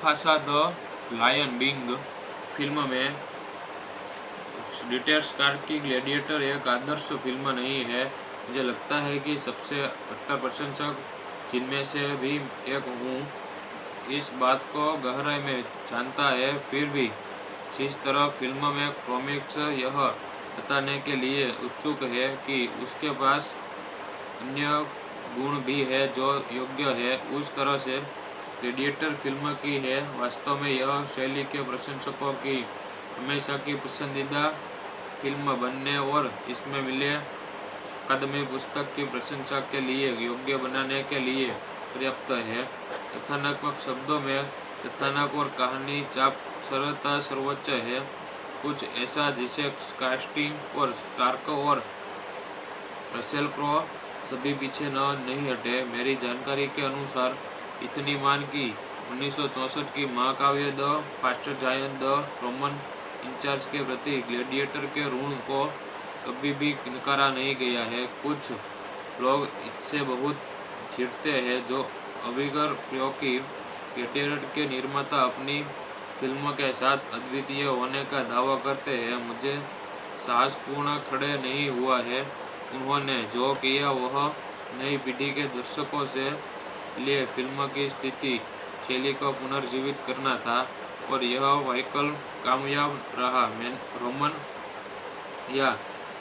Mufasa the Lion King film में retired star की gladiator एक आदर्श फिल्म नहीं है। मुझे लगता है कि सबसे कट्टर प्रशंसक जिनमें से भी एक हूँ इस बात को गहराई में जानता है, फिर भी जिस तरह फिल्म में कॉमिक्स यह बताने के लिए उत्सुक है कि उसके पास अन्य गुण भी है जो योग्य है, उस तरह से ग्लैडिएटर फिल्म की है। वास्तव में यह शैली के प्रशंसकों की हमेशा की पसंदीदा फिल्म बनने और इसमें मिले अकादमी पुस्तक की प्रशंसा के लिए योग्य बनाने के लिए पर्याप्त है। कथानात्मक शब्दों में कथानक और कहानी चाप सरलता सर्वोच्च है, कुछ ऐसा जिसे कास्टिंग और स्टार्क और रसेल क्रो सभी पीछे नहीं हटे। मेरी जानकारी के अनुसार इतनी मान की 1964 की महाकाव्य the fast giant the Roman incharge के प्रति ग्लैडिएटर के ऋण को कभी भी नकारा नहीं गया है। कुछ लोग इससे बहुत चिढ़ते हैं जो अविगर क्योंकि ग्लैडिएटर के निर्माता अपनी फिल्म के साथ अद्वितीय होने का दावा करते हैं। मुझे साहसपूर्ण खड़े नहीं हुआ है। उन्होंने जो किया वह नई पीढ़ी के दर्शकों से लिए फिल्म की स्थिति शैली को पुनर्जीवित करना था और यह वाकई कामयाब रहा। रोमन या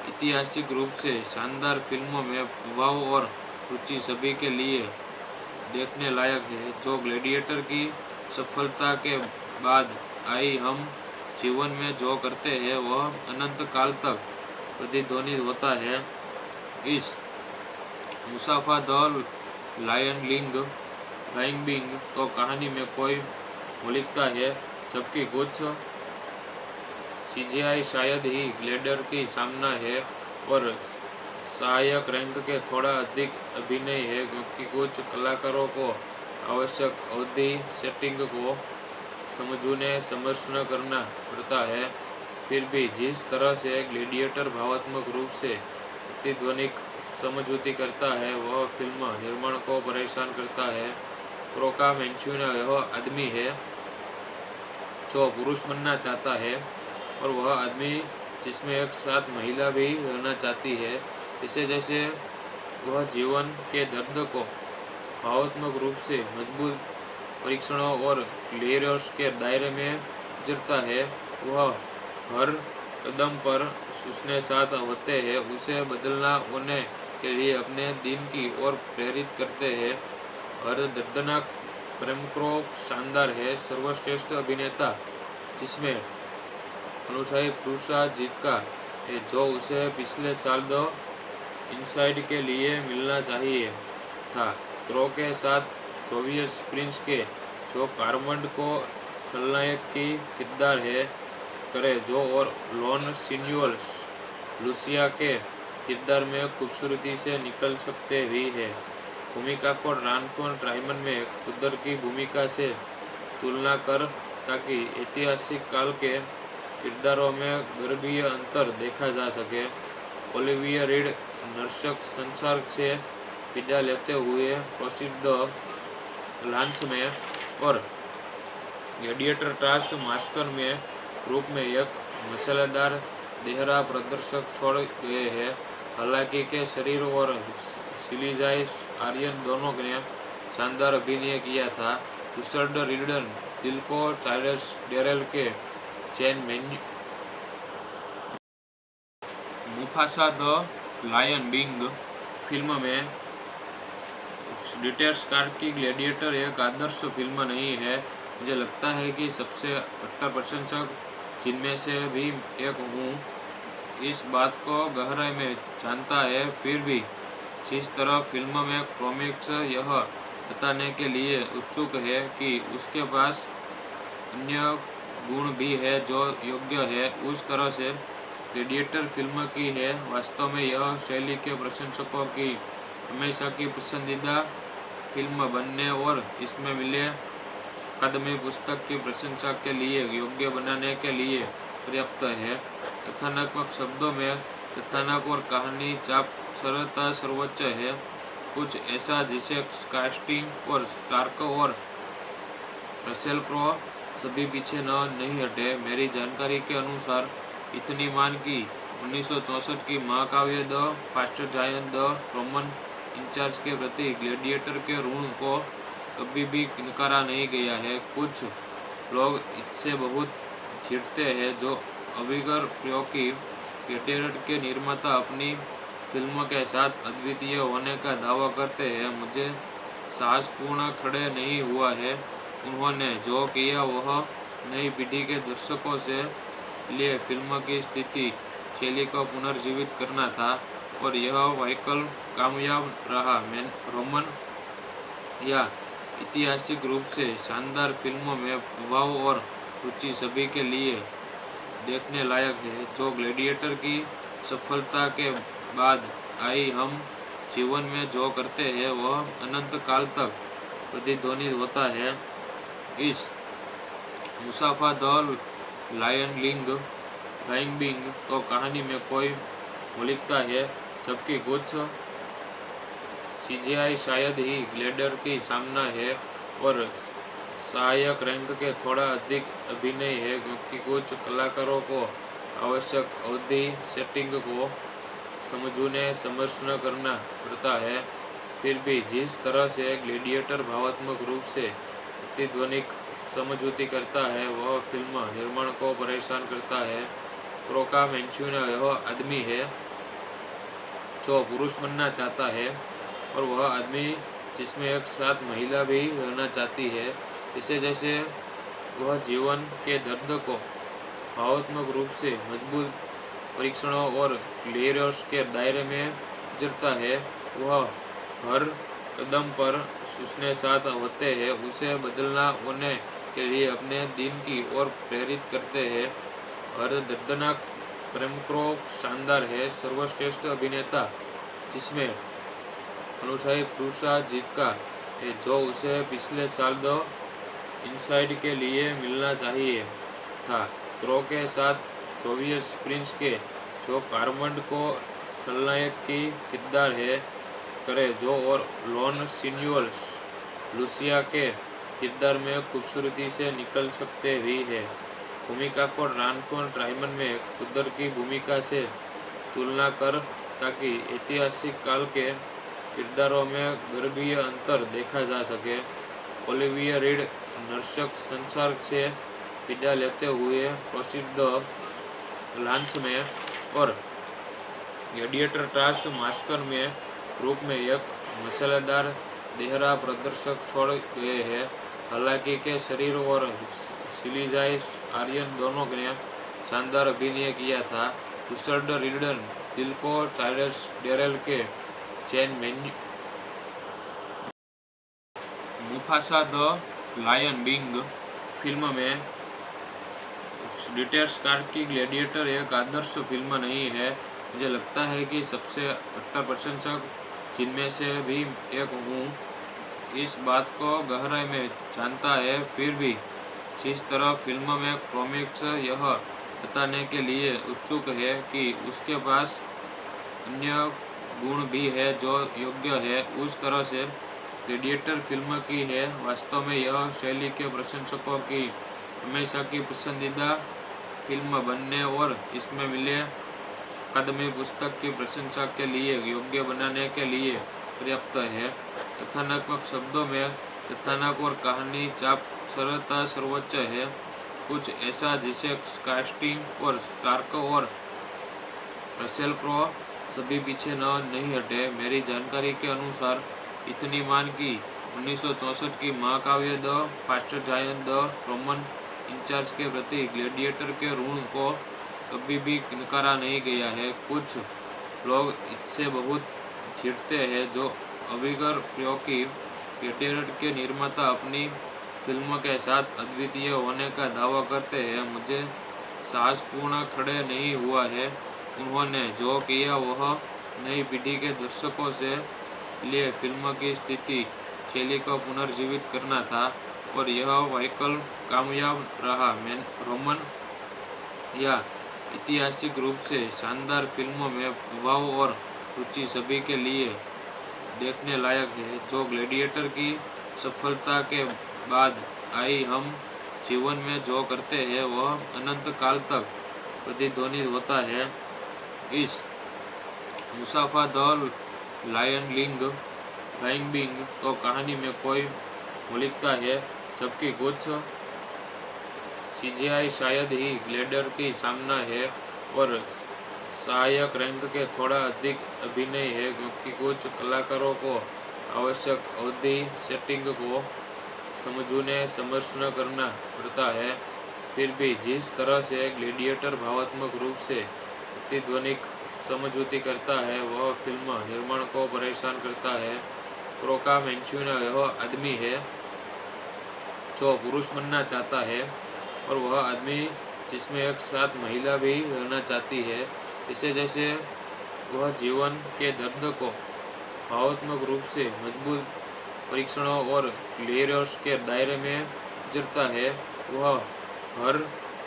ऐतिहासिक रूप से शानदार फिल्मों में प्रभाव और रुचि सभी के लिए देखने लायक है। जो ग्लैडिएटर की सफलता के बाद आई, हम जीवन में जो करते हैं वह अनंत काल तक प्रतिध्वनित होता है। इस मुसाफा द लायन किंग तो कहानी में कोई मौलिकता है, जबकि कुछ सीजीआई शायद ही ग्लैडिएटर की सामना है और सहायक रैंक के थोड़ा अधिक अभिनय है, क्योंकि कुछ कलाकारों को आवश्यक अवधि सेटिंग को समझना करना पड़ता है। फिर भी जिस तरह से ग्लैडिएटर भावात्मक रूप से प्रतिध्वनिक समझौती करता है वह फिल्म निर्माण को परेशान करता है। क्रोका मैंचुना वह आदमी है जो पुरुष बनना चाहता है और वह आदमी जिसमें एक साथ महिला भी रहना चाहती है। इसे जैसे वह जीवन के दर्द को भावात्मक रूप से मजबूत परीक्षणों और लेयर्स के दायरे में गुजरता है। वह हर कदम पर उसने साथ होते हैं, उसे बदलना होने के लिए अपने दिन की ओर प्रेरित करते हैं। हर दर्दनाक प्रेमक्रो शानदार है। सर्वश्रेष्ठ अभिनेता जिसमें अनुशाही पुरस्कार जीता है जो उसे पिछले साल द इनसाइड के लिए मिलना चाहिए था। क्रो के साथ जोवियस प्रिंस के जो कार्मंड को खलनायक की किरदार है करे जो और लॉन सीनियर लुसिया के किरदार में खूबसूरती से निकल सकते भी है। भूमिका को रानकोन ट्राइमन में खुदर की भूमिका से तुलना कर ताकि ऐतिहासिक काल के किरदारों में गर्भीय अंतर देखा जा सके। ओलिविया रीड नर्सक संसार से विदा लेते हुए प्रसिद्ध लांस में और ग्लैडिएटर टास्क मास्टर में रूप में एक मसालेदार देहरा प्रदर्शक छोड़ गए हैं। हालांकि के शरीर और सिलीजाई आर्यन दोनों ने शानदार अभिनय किया था। रिचर्ड रिडन दिल को चार्ल्स डेरेल के चैन Mufasa the Lion King film में रिटायर्ड स्टार की ग्लैडिएटर एक आदर्श फिल्म नहीं है। मुझे लगता है कि सबसे कट्टर प्रशंसक जिनमें से भी एक हूँ इस बात को गहराई में जानता है, फिर भी जिस तरह फिल्म में कॉमिक्स यह बताने के लिए उत्सुक है कि उसके पास अन्य गुण भी है जो योग्य है, उस तरह से ग्लैडिएटर फिल्म की है। वास्तव में यह शैली के प्रशंसकों की हमेशा की पसंदीदा फिल्म बनने और इसमें मिले अकादमी पुस्तक की प्रशंसा के लिए योग्य बनाने के लिए पर्याप्त है। कथानात्मक शब्दों में कथानक और कहानी चाप सरलता सर्वोच्च है, कुछ ऐसा जिसे कास्टिंग और स्टार्क और रसेल क्रो सभी पीछे नहीं हटे। मेरी जानकारी के अनुसार इतनी मान की 1964 की महाकाव्य the fast giant the Roman incharge के प्रति ग्लैडिएटर के ऋण को कभी भी नकारा नहीं गया है। कुछ लोग इससे बहुत चिढ़ते हैं जो अविगर प्रयोग की ग्लैडिएटर के निर्माता अपनी फिल्म के साथ अद्वितीय होने का दावा करते हैं। मुझे साहसपूर्ण खड़े नहीं हुआ है। उन्होंने जो किया वह नई पीढ़ी के दर्शकों से लिए फिल्म की स्थिति शैली को पुनर्जीवित करना था और यह वाइकल कामयाब रहा। रोमन या ऐतिहासिक रूप से शानदार फिल्मों में प्रभाव और रुचि सभी के लिए देखने लायक है। जो ग्लैडिएटर की सफलता के बाद आई, हम जीवन में जो करते हैं वह अनंत काल तक प्रतिध्वनित होता है। इस मुसाफा द लायन बिंग तो कहानी में कोई मौलिकता है, जबकि कुछ सीजीआई शायद ही ग्लैडिएटर की सामना है और सहायक रैंक के थोड़ा अधिक अभिनय है, क्योंकि कुछ कलाकारों को आवश्यक अवधि सेटिंग को समझना करना पड़ता है। फिर भी जिस तरह से ग्लैडिएटर भावात्मक रूप से प्रतिध्वनिक समझौती करता है वह फिल्म निर्माण को परेशान करता है। क्रो का मैंशून वह आदमी है जो पुरुष बनना चाहता है और वह आदमी जिसमें एक साथ महिला भी रहना चाहती है। जैसे जैसे वह जीवन के दर्द को भावात्मक रूप से मजबूत परीक्षणों और लेयर्स के दायरे में गुजरता है, वह हर कदम पर उसने साथ होते हैं, उसे बदलना होने के लिए अपने दिन की ओर प्रेरित करते हैं। हर दर्दनाक प्रेम क्रो शानदार है। सर्वश्रेष्ठ अभिनेता जिसमें अनुशाही पुरस्कार जीता है, जो उसे पिछले साल द इनसाइड के लिए मिलना चाहिए था। क्रो के साथ जोवियस प्रिंस के जो कार्मंड को खलनायक की किरदार है करे जो और लॉन सिन्यूअल लूसिया के किरदार में खूबसूरती से निकल सकते भी है। भूमिका को रानकोन ट्राइमन में खुदर की भूमिका से तुलना कर ताकि ऐतिहासिक काल के किरदारों में गर्भीय अंतर देखा जा सके। ओलिविया रीड नर्सक संसार से विदा लेते हुए प्रसिद्ध लांस में और ग्लैडिएटर ट्रांस मास्कर में रूप में एक मसालेदार देहरा प्रदर्शक छोड़ गए हैं। हालांकि के शरीर और सिलीजाई आर्यन दोनों ने शानदार अभिनय किया था। रिचर्ड रिडन दिल्को चाइल्ड्स डेरेल के चैन Mufasa the Lion King film में डिटेल्स कार की ग्लैडिएटर एक आदर्श फिल्म नहीं है। मुझे लगता है कि सबसे कट्टर प्रशंसक जिनमें से भी एक हूँ इस बात को गहराई में जानता है। फिर भी जिस तरह फिल्म में कॉमिक्स यह बताने के लिए उत्सुक है कि उसके पास अन्य गुण भी है जो योग्य है, उस तरह से ग्लैडिएटर फिल्म की है। वास्तव में यह शैली के प्रशंसकों की हमेशा की पसंदीदा फिल्म बनने और इसमें मिले अकादमी पुस्तक की प्रशंसा के लिए योग्य बनाने के लिए पर्याप्त है। कथानात्मक शब्दों में कथानक और कहानी चाप सरलता सर्वोच्च है, कुछ ऐसा जिसे कास्टिंग और स्टार्क और रसेल क्रो सभी पीछे नहीं हटे। मेरी जानकारी के अनुसार इतनी मान की 1964 की महाकाव्य the fast giant the Roman incharge के प्रति ग्लैडिएटर के ऋण को कभी भी नकारा नहीं गया है। कुछ लोग इससे बहुत चिढ़ते हैं जो अविगर प्रयोग की ग्लैडिएटर के निर्माता अपनी फिल्म के साथ अद्वितीय होने का दावा करते हैं। मुझे साहसपूर्ण खड़े नहीं हुआ है। उन्होंने जो किया वह नई पीढ़ी के दर्शकों से लिए फिल्म की स्थिति शैली को पुनर्जीवित करना था और यह वाइकल कामयाब रहा। रोमन या ऐतिहासिक रूप से शानदार फिल्मों में प्रभाव और रुचि सभी के लिए देखने लायक है। जो ग्लैडिएटर की सफलता के बाद आई हम जीवन में जो करते हैं वह अनंत काल तक प्रतिध्वनित होता है। इस मुसाफा द लायन बिंग तो कहानी में कोई मौलिकता है, जबकि कुछ सीजीआई शायद ही ग्लेडर की सामना है और सहायक रैंक के थोड़ा अधिक अभिनय है, क्योंकि कुछ कलाकारों को आवश्यक अवधि सेटिंग को समझने करना पड़ता है। फिर भी जिस तरह से ग्लेडिएटर भावात्मक रूप से प्रतिध्वनिक समझौती करता है वह फिल्म निर्माण को परेशान करता है। क्रोका मैंचुना वह आदमी है जो पुरुष बनना चाहता है और वह आदमी जिसमें एक साथ महिला भी रहना चाहती है। इसे जैसे वह जीवन के दर्द को भावात्मक रूप से मजबूत परीक्षणों और लेयर्स के दायरे में गुजरता है। वह हर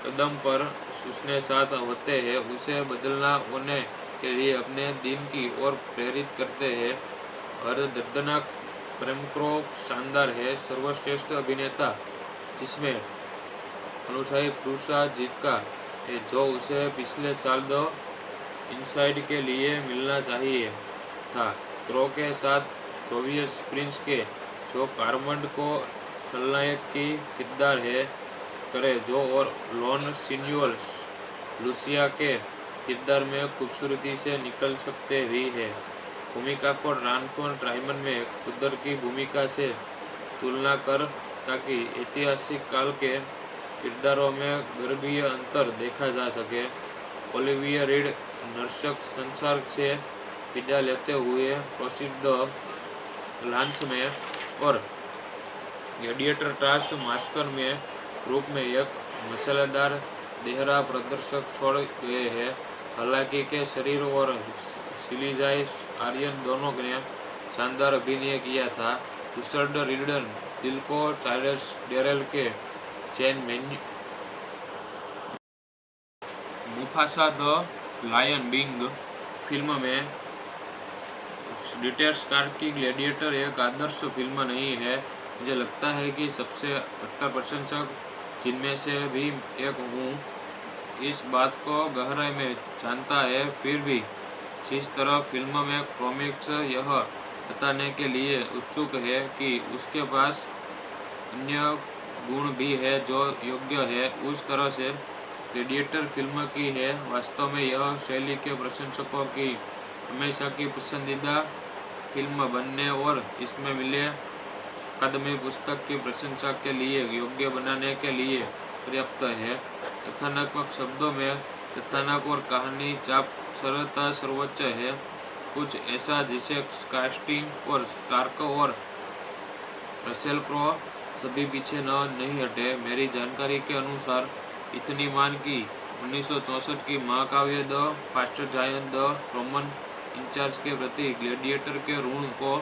कदम पर उसने साथ होते हैं, उसे बदलना होने के लिए अपने दिन की ओर प्रेरित करते हैं। हर दर्दनाक प्रेमक्रो शानदार है। सर्वश्रेष्ठ अभिनेता जिसमें अनुशाही पुरस्कार जीता है, जो उसे पिछले साल द इनसाइड के लिए मिलना चाहिए था। क्रो के साथ जोवियस प्रिंस के जो कार्मंड को खलनायक की किरदार है करे जो और लॉन सिन्यूअल लुसिया के किरदार में खूबसूरती से निकल सकते भी है। भूमिका को ट्रांसफॉर्म ट्राइमन में कुदर की भूमिका से तुलना कर ताकि ऐतिहासिक काल के किरदारों में गर्भीय अंतर देखा जा सके। ओलिविया रीड नर्सक संसार से विदा लेते हुए प्रसिद्ध लांस में और ग्लेडिएटर टास्क मास्टर में रूप में एक मसालेदार देहरा प्रदर्शक छोड़ गए हैं। हालांकि के शरीर और सिलीजाई आर्यन दोनों ने शानदार अभिनय किया था। रिचर्ड रिडन दिल को चार्ल्स डेरेल के चैन menu Mufasa the Lion King film में डिटेल्स कार की ग्लेडिएटर एक आदर्श फिल्म नहीं है। मुझे लगता है कि सबसे कट्टर प्रशंसक जिनमें से भी एक हूँ इस बात को गहराई में जानता है। फिर भी जिस तरह फिल्म में कॉमिक्स यह बताने के लिए उत्सुक है कि उसके पास अन्य गुण भी है जो योग्य है, उस तरह से ग्लेडिएटर फिल्म की है। वास्तव में यह शैली के प्रशंसकों की हमेशा की पसंदीदा फिल्म बनने और इसमें मिले अकादमी पुस्तक की प्रशंसा के लिए योग्य बनाने के लिए पर्याप्त है। कथानात्मक शब्दों में कथानक और कहानी चाप सरलता सर्वोच्च है, कुछ ऐसा जिसे कास्टिंग और स्टार्क और रसेल क्रो सभी पीछे नहीं हटे। मेरी जानकारी के अनुसार इतनी मान की 1964 की महाकाव्य the fast giant the Roman incharge के प्रति ग्लेडिएटर के ऋण को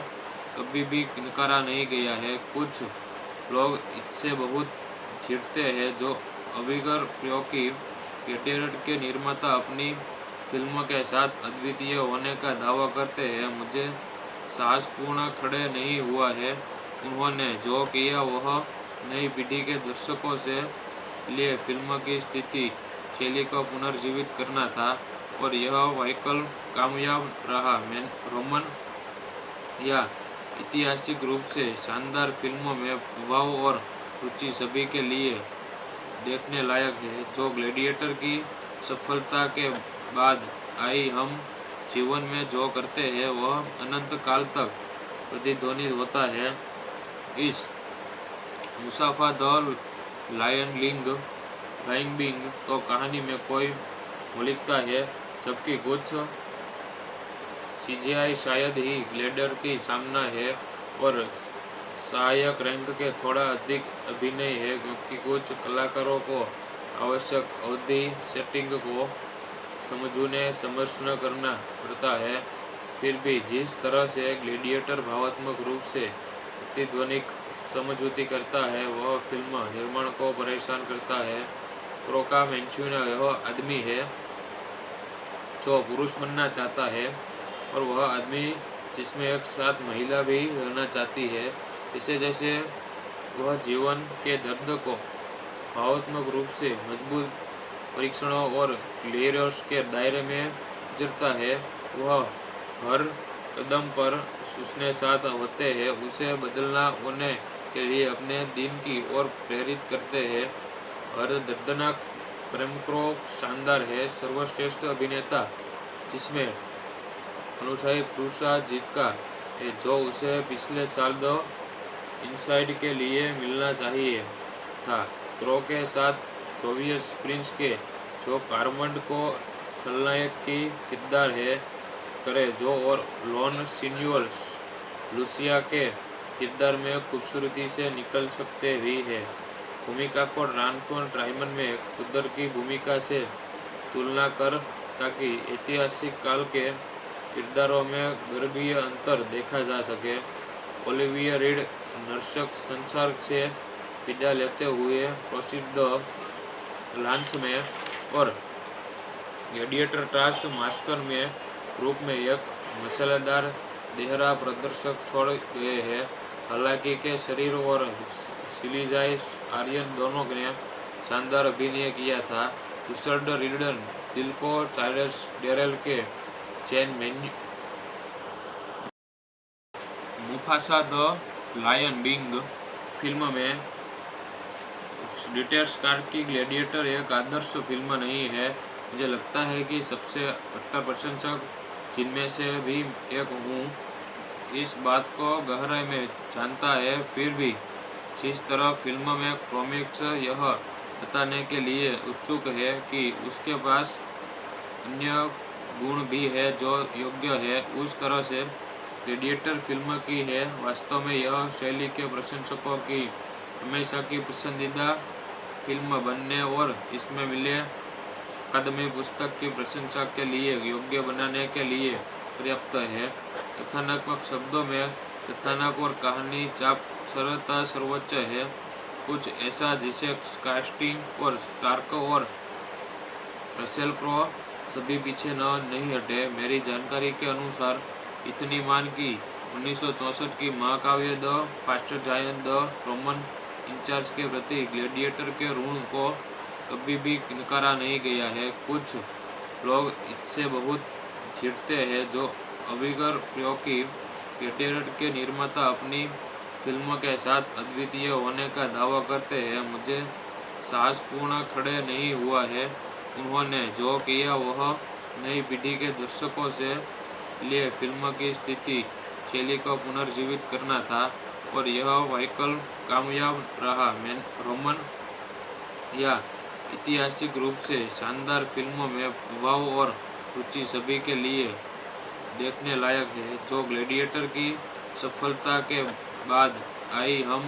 कभी भी नकारा नहीं गया है। कुछ लोग इससे बहुत चिढ़ते हैं जो अभिगर प्रयोग की ग्लेडिएटर के निर्माता अपनी फिल्म के साथ अद्वितीय होने का दावा करते हैं। मुझे साहसपूर्ण खड़े नहीं हुआ है। उन्होंने जो किया वह नई पीढ़ी के दर्शकों से लिए फिल्म की स्थिति शैली को पुनर्जीवित करना था और यह वाइकल कामयाब रहा। रोमन या ऐतिहासिक रूप से शानदार फिल्मों में प्रभाव और रुचि सभी के लिए देखने लायक है। जो ग्लेडिएटर की सफलता के बाद आई हम जीवन में जो करते हैं वह अनंत काल तक प्रतिध्वनित होता है। इस मुसाफा द लायन बिंग तो कहानी में कोई मौलिकता है, जबकि कुछ सीजीआई शायद ही ग्लेडर की सामना है और सहायक रैंक के थोड़ा अधिक अभिनय है, क्योंकि कुछ कलाकारों को आवश्यक अवधि सेटिंग को समझने करना पड़ता है। फिर भी जिस तरह से ग्लेडिएटर भावात्मक रूप से प्रतिध्वनिक समझौती करता है वह फिल्म निर्माण को परेशान करता है। क्रोका मैंचुना वह आदमी है जो पुरुष बनना चाहता है और वह आदमी जिसमें एक साथ महिला भी रहना चाहती है। इसे जैसे वह जीवन के दर्द को भावात्मक रूप से मजबूत परीक्षणों और लेयर्स के दायरे में गुजरता है। वह हर कदम पर उसने साथ होते हैं, उसे बदलना होने के लिए अपने दिन की ओर प्रेरित करते हैं। हर दर्दनाक प्रेम को शानदार है, सर्वश्रेष्ठ अभिनेता जिसमें अनुशाही पुरस्कार जीता है, जो उसे पिछले साल द इनसाइड के लिए मिलना चाहिए था। क्रो के साथ सोवियत प्रिंस के जो कार्मंड को खलनायक की किरदार है करे जो और लॉन सीनियर लुसिया के किरदार में खूबसूरती से निकल सकते भी है। भूमिका को रानकोन ट्राइमन में कुदर की भूमिका से तुलना कर ताकि ऐतिहासिक काल के किरदारों में गर्भीय अंतर देखा जा सके। ओलिविया रीड नर्सक संसार से विदा लेते हुए प्रसिद्ध लांस में और ग्लैडिएटर टास्क मास्टर में रूप में एक मसालेदार देहरा प्रदर्शक छोड़ गए हैं। हालांकि के शरीर और सिलीजाई आर्यन दोनों ने शानदार अभिनय किया था। रिचर्ड रिडन दिल को चार्ल्स डेरेल के चैन menu Mufasa the Lion King film में डिटेल्स कार की ग्लैडिएटर एक आदर्श फिल्म नहीं है। मुझे लगता है कि सबसे कट्टर प्रशंसक जिनमें से भी एक हूँ इस बात को गहराई में जानता है, फिर भी जिस तरह फिल्म में कॉमिक्स यह बताने के लिए उत्सुक है कि उसके पास अन्य गुण भी है जो योग्य है उस तरह से ग्लैडिएटर फिल्म की है। वास्तव में यह शैली के प्रशंसकों की हमेशा की पसंदीदा फिल्म बनने और इसमें मिले अकादमी पुस्तक की प्रशंसा के लिए योग्य बनाने के लिए पर्याप्त है। कथानात्मक शब्दों में कथानक और कहानी चाप सरलता सर्वोच्च है, कुछ ऐसा जिसे कास्टिंग और स्टार्क और रसेल क्रो सभी पीछे नहीं हटे। मेरी जानकारी के अनुसार इतनी मान की 1964 की महाकाव्य the fast giant the Roman incharge के प्रति ग्लैडिएटर के ऋण को कभी भी नकारा नहीं गया है। कुछ लोग इससे बहुत चिढ़ते हैं जो अविगर प्रयोग की ग्लैडिएटर के निर्माता अपनी फिल्म के साथ अद्वितीय होने का दावा करते हैं। मुझे साहसपूर्ण खड़े नहीं हुआ है। उन्होंने जो किया वह नई पीढ़ी के दर्शकों से लिए फिल्म की स्थिति शैली को पुनर्जीवित करना था और यह वाइकल कामयाब रहा। रोमन या ऐतिहासिक रूप से शानदार फिल्मों में प्रभाव और रुचि सभी के लिए देखने लायक है। जो ग्लैडिएटर की सफलता के बाद आई, हम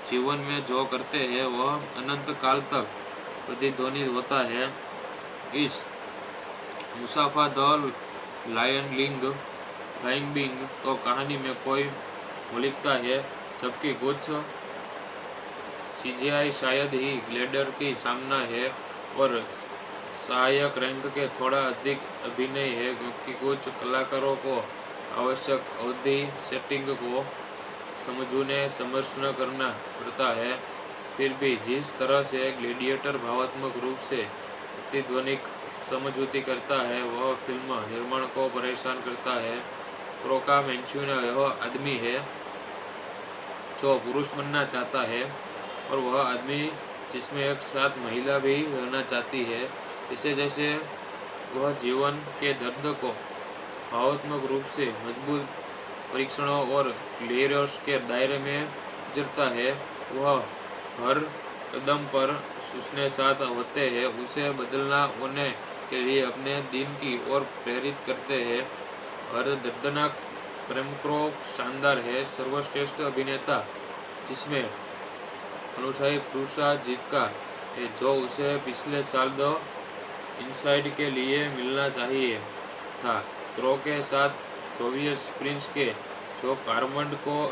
जीवन में जो करते हैं वह अनंत काल तक प्रतिध्वनित होता है। इस मुसाफा द लायन किंग तो कहानी में कोई मौलिकता है, जबकि कुछ सीजीआई शायद ही ग्लैडिएटर की सामना है और सहायक रैंक के थोड़ा अधिक अभिनय है, क्योंकि कुछ कलाकारों को आवश्यक अवधि सेटिंग को समझना करना पड़ता है। फिर भी जिस तरह से ग्लैडिएटर भावात्मक रूप से प्रतिध्वनिक समझौती करता है वह फिल्म निर्माण को परेशान करता है। क्रो का मेंशन वह आदमी है जो पुरुष बनना चाहता है और वह आदमी जिसमें एक साथ महिला भी रहना चाहती है। इसे जैसे वह जीवन के दर्द को भावात्मक रूप से मजबूत परीक्षणों और लेयर्स के दायरे में गुजरता है। वह हर कदम पर उसने साथ होते हैं, उसे बदलना होने के लिए अपने दिन की ओर प्रेरित करते हैं। हर दर्दनाक प्रेम को शानदार है, सर्वश्रेष्ठ अभिनेता जिसमें अनुशाही पुरस्कार जीता है, जो उसे पिछले साल द इनसाइड के लिए मिलना चाहिए था। क्रो के साथ सोवियत प्रिंस के जो कार्मंड को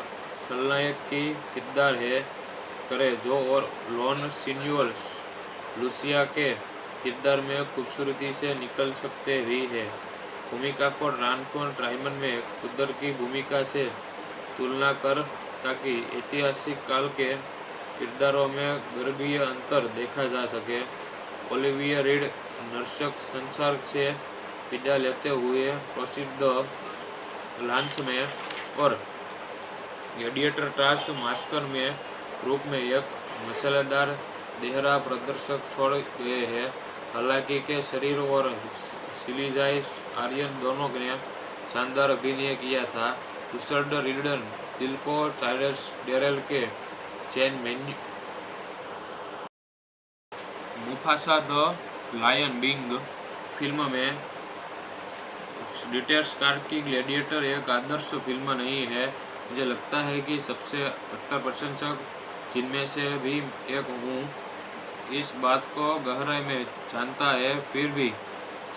खलनायक की किरदार है करे जो और लॉन सीनियर लुसिया के किरदार में खूबसूरती से निकल सकते भी है। भूमिका को रानकोन ट्राइमन में कुदर की भूमिका से तुलना कर ताकि ऐतिहासिक काल के किरदारों में गर्भीय अंतर देखा जा सके। ओलिविया रीड नर्सक संसार से विदा लेते हुए प्रसिद्ध लांस में और ग्लैडिएटर टास्क मास्टर में रूप में एक मसालेदार देहरा प्रदर्शक छोड़ गए हैं। हालांकि के शरीर और सिलीजाई आर्यन दोनों ने शानदार अभिनय किया था। रिचर्ड रिडन दिल को चार्ल्स डेरेल के चैन menu Mufasa the Lion King film में डिटेल्स कार की ग्लैडिएटर एक आदर्श फिल्म नहीं है। मुझे लगता है कि सबसे कट्टर प्रशंसक जिनमें से भी एक हूँ इस बात को गहराई में जानता है। फिर भी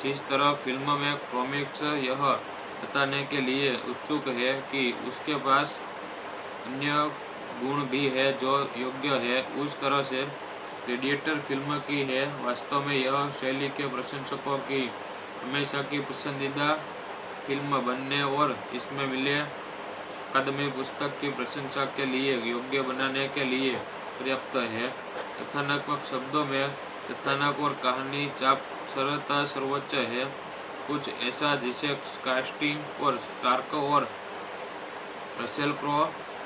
जिस तरह फिल्म में कॉमिक्स यह बताने के लिए उत्सुक है कि उसके पास अन्य गुण भी है जो योग्य है उस तरह से ग्लैडिएटर फिल्म की है। वास्तव में यह शैली के प्रशंसकों की हमेशा की पसंदीदा फिल्म बनने और इसमें मिले अकादमी पुस्तक की प्रशंसा के लिए योग्य बनाने के लिए पर्याप्त है। कथानात्मक शब्दों में कथानक और कहानी चाप सरलता सर्वोच्च है। कुछ ऐसा जिसे कास्टिंग और स्टार्क और रसेल क्रो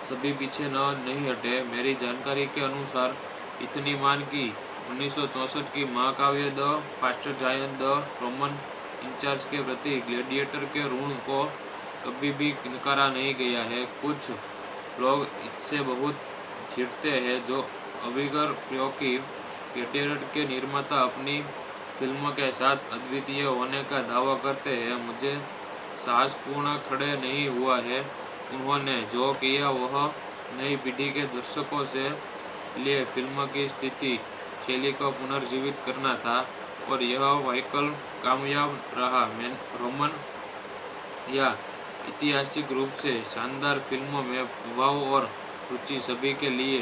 सभी पीछे नहीं हटे। मेरी जानकारी के अनुसार इतनी मान की 1964 की महाकाव्य the fast giant the Roman incharge के प्रति ग्लैडिएटर के ऋण को कभी भी नकारा नहीं गया है। कुछ लोग इससे बहुत चिढ़ते हैं जो अविगर प्रयोग की ग्लैडिएटर के निर्माता अपनी फिल्म के साथ अद्वितीय होने का दावा करते हैं। मुझे साहसपूर्ण खड़े नहीं हुआ है। उन्होंने जो किया वह नई पीढ़ी के दर्शकों से लिए फिल्म की स्थिति शैली को पुनर्जीवित करना था और यह वाइकल कामयाब रहा। रोमन या ऐतिहासिक रूप से शानदार फिल्मों में प्रभाव और रुचि सभी के लिए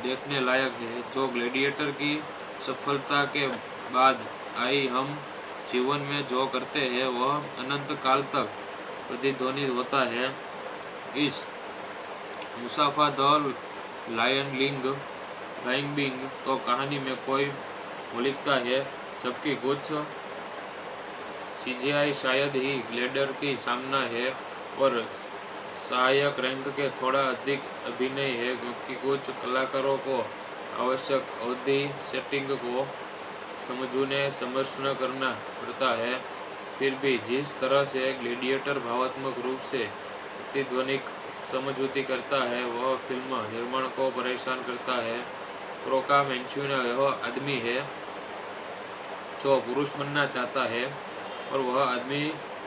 देखने लायक है। जो ग्लैडिएटर की सफलता के बाद आई हम जीवन में जो करते हैं वह अनंत काल तक प्रतिध्वनित होता है। इस मुसाफा द लायन बिंग तो कहानी में कोई मौलिकता है जबकि कुछ सीजीआई शायद ही ग्लैडिएटर की सामना है और सहायक रैंक के थोड़ा अधिक अभिनय है क्योंकि कुछ कलाकारों को आवश्यक अवधि सेटिंग को समझना करना पड़ता है। फिर भी जिस तरह से ग्लैडिएटर भावात्मक रूप से प्रतिध्वनिक समझौती करता है वह फिल्म निर्माण को परेशान करता है। क्रोका मैंशूना वह आदमी है जो पुरुष बनना चाहता है और वह आदमी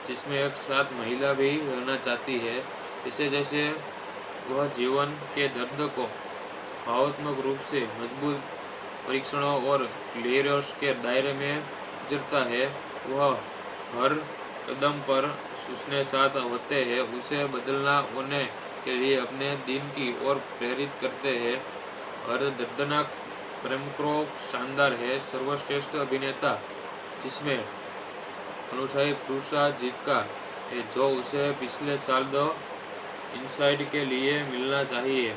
जिसमें एक साथ महिला भी रहना चाहती है। जैसे जैसे वह जीवन के दर्द को भावात्मक रूप से मजबूत परीक्षणों और लेयर्स के दायरे में गुजरता है वह हर कदम पर उसने साथ होते हैं उसे बदलना होने के लिए अपने दिन की ओर प्रेरित करते हैं। हर दर्दनाक प्रेमक्रो शानदार है। सर्वश्रेष्ठ अभिनेता जिसमें अनुसाई पुरुषा जीत का है जो उसे पिछले साल द इनसाइड के लिए मिलना चाहिए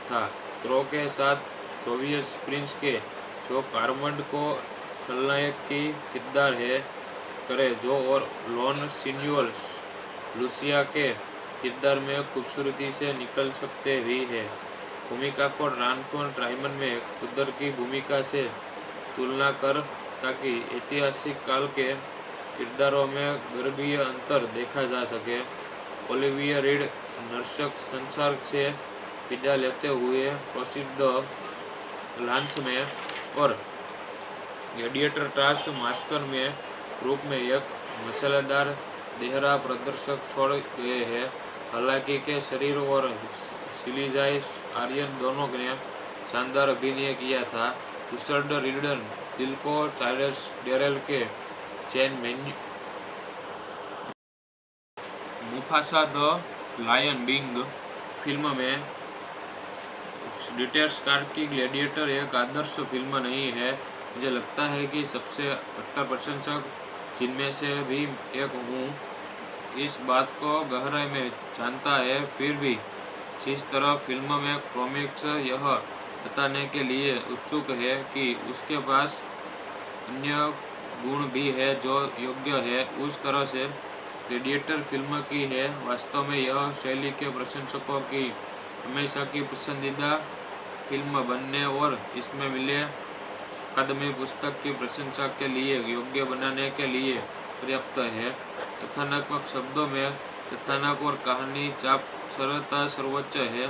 था। क्रो के साथ जोवियस प्रिंस के जो कार्मंड को खलनायक की किरदार है करे जो और लॉन सीनियर लुसिया के किरदार में खूबसूरती से निकल सकते भी है। भूमिका को रानकोन ट्राइमन में खुदर की भूमिका से तुलना कर ताकि ऐतिहासिक काल के किरदारों में गर्भीय अंतर देखा जा सके। ओलिविया रीड नर्सक संसार से विदा लेते हुए प्रसिद्ध लांस में और ग्लैडिएटर टास्क मास्टर में रूप में एक मसालेदार देहरा प्रदर्शक छोड़ गए हैं। हालांकि के शरीर और सिलीजाई आर्यन दोनों ने शानदार अभिनय किया था। रिचर्ड रिडन दिल को चार्ल्स डेरेल के चैन menu Mufasa the Lion King film में डिटेल्स कार की ग्लैडिएटर एक आदर्श फिल्म नहीं है। मुझे लगता है कि सबसे कट्टर प्रशंसक जिनमें से भी एक हूँ इस बात को गहराई में जानता है। फिर भी जिस तरह फिल्म में कॉमिक्स यह बताने के लिए उत्सुक है कि उसके पास अन्य गुण भी है जो योग्य है उस तरह से ग्लैडिएटर फिल्म की है। वास्तव में यह शैली के प्रशंसकों की हमेशा की पसंदीदा फिल्म बनने और इसमें मिले अकादमी पुस्तक की प्रशंसा के लिए योग्य बनाने के लिए पर्याप्त है। कथानात्मक शब्दों में कथानक और कहानी चाप सरलता सर्वोच्च है,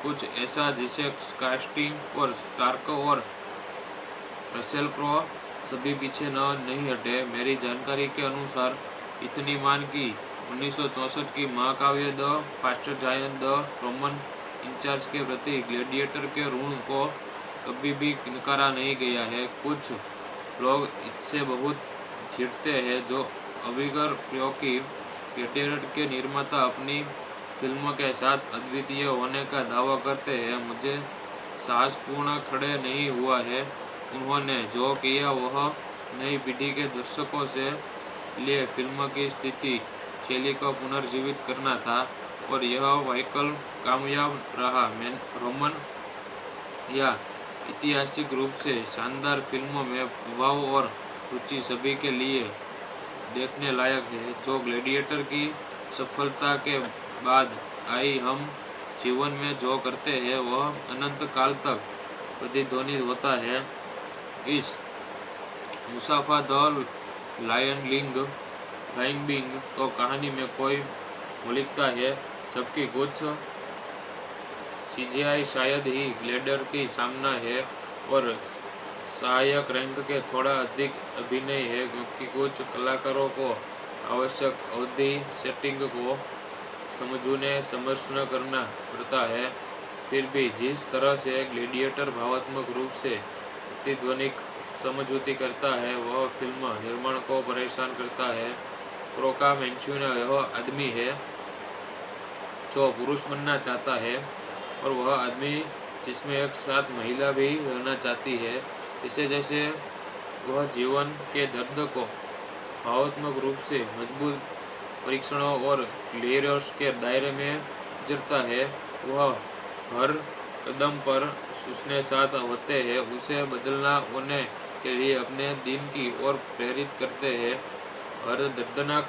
कुछ ऐसा जिसे कास्टिंग और स्टार्क और रसेल क्रो सभी पीछे नहीं हटे। मेरी जानकारी के अनुसार इतनी मान की 1964 की महाकाव्य the fast giant the Roman incharge के प्रति ग्लैडिएटर के ऋण को कभी भी नकारा नहीं गया है। कुछ लोग इससे बहुत चिढ़ते हैं जो अविगर प्रयोग की ग्लैडिएटर के निर्माता अपनी फिल्म के साथ अद्वितीय होने का दावा करते हैं। मुझे साहसपूर्ण खड़े नहीं हुआ है। उन्होंने जो किया वह नई पीढ़ी के दर्शकों से लिए फिल्म की स्थिति शैली को पुनर्जीवित करना था और यह वाइकल कामयाब रहा। रोमन या ऐतिहासिक रूप से शानदार फिल्मों में प्रभाव और रुचि सभी के लिए देखने लायक है। जो ग्लैडिएटर की सफलता के बाद आई, हम जीवन में जो करते हैं वह अनंत काल तक प्रतिध्वनित होता है। इस मुसाफा द लायन बिंग तो कहानी में कोई मौलिकता है, जबकि कुछ सीजीआई शायद ही ग्लैडिएटर की सामना है और सहायक रैंक के थोड़ा अधिक अभिनय है, क्योंकि कुछ कलाकारों को आवश्यक अवधि सेटिंग को समझना करना पड़ता है। फिर भी जिस तरह से ग्लैडिएटर भावात्मक रूप से प्रतिध्वनिक समझौती करता है वह फिल्म निर्माण को परेशान करता है। क्रो का मैंशून वह आदमी है जो पुरुष बनना चाहता है और वह आदमी जिसमें एक साथ महिला भी रहना चाहती है। इसे जैसे वह जीवन के दर्द को भावात्मक रूप से मजबूत परीक्षणों और लेयर्स के दायरे में गुजरता है। वह हर कदम पर उसने साथ होते हैं, उसे बदलना होने के लिए अपने दिन की ओर प्रेरित करते हैं। हर दर्दनाक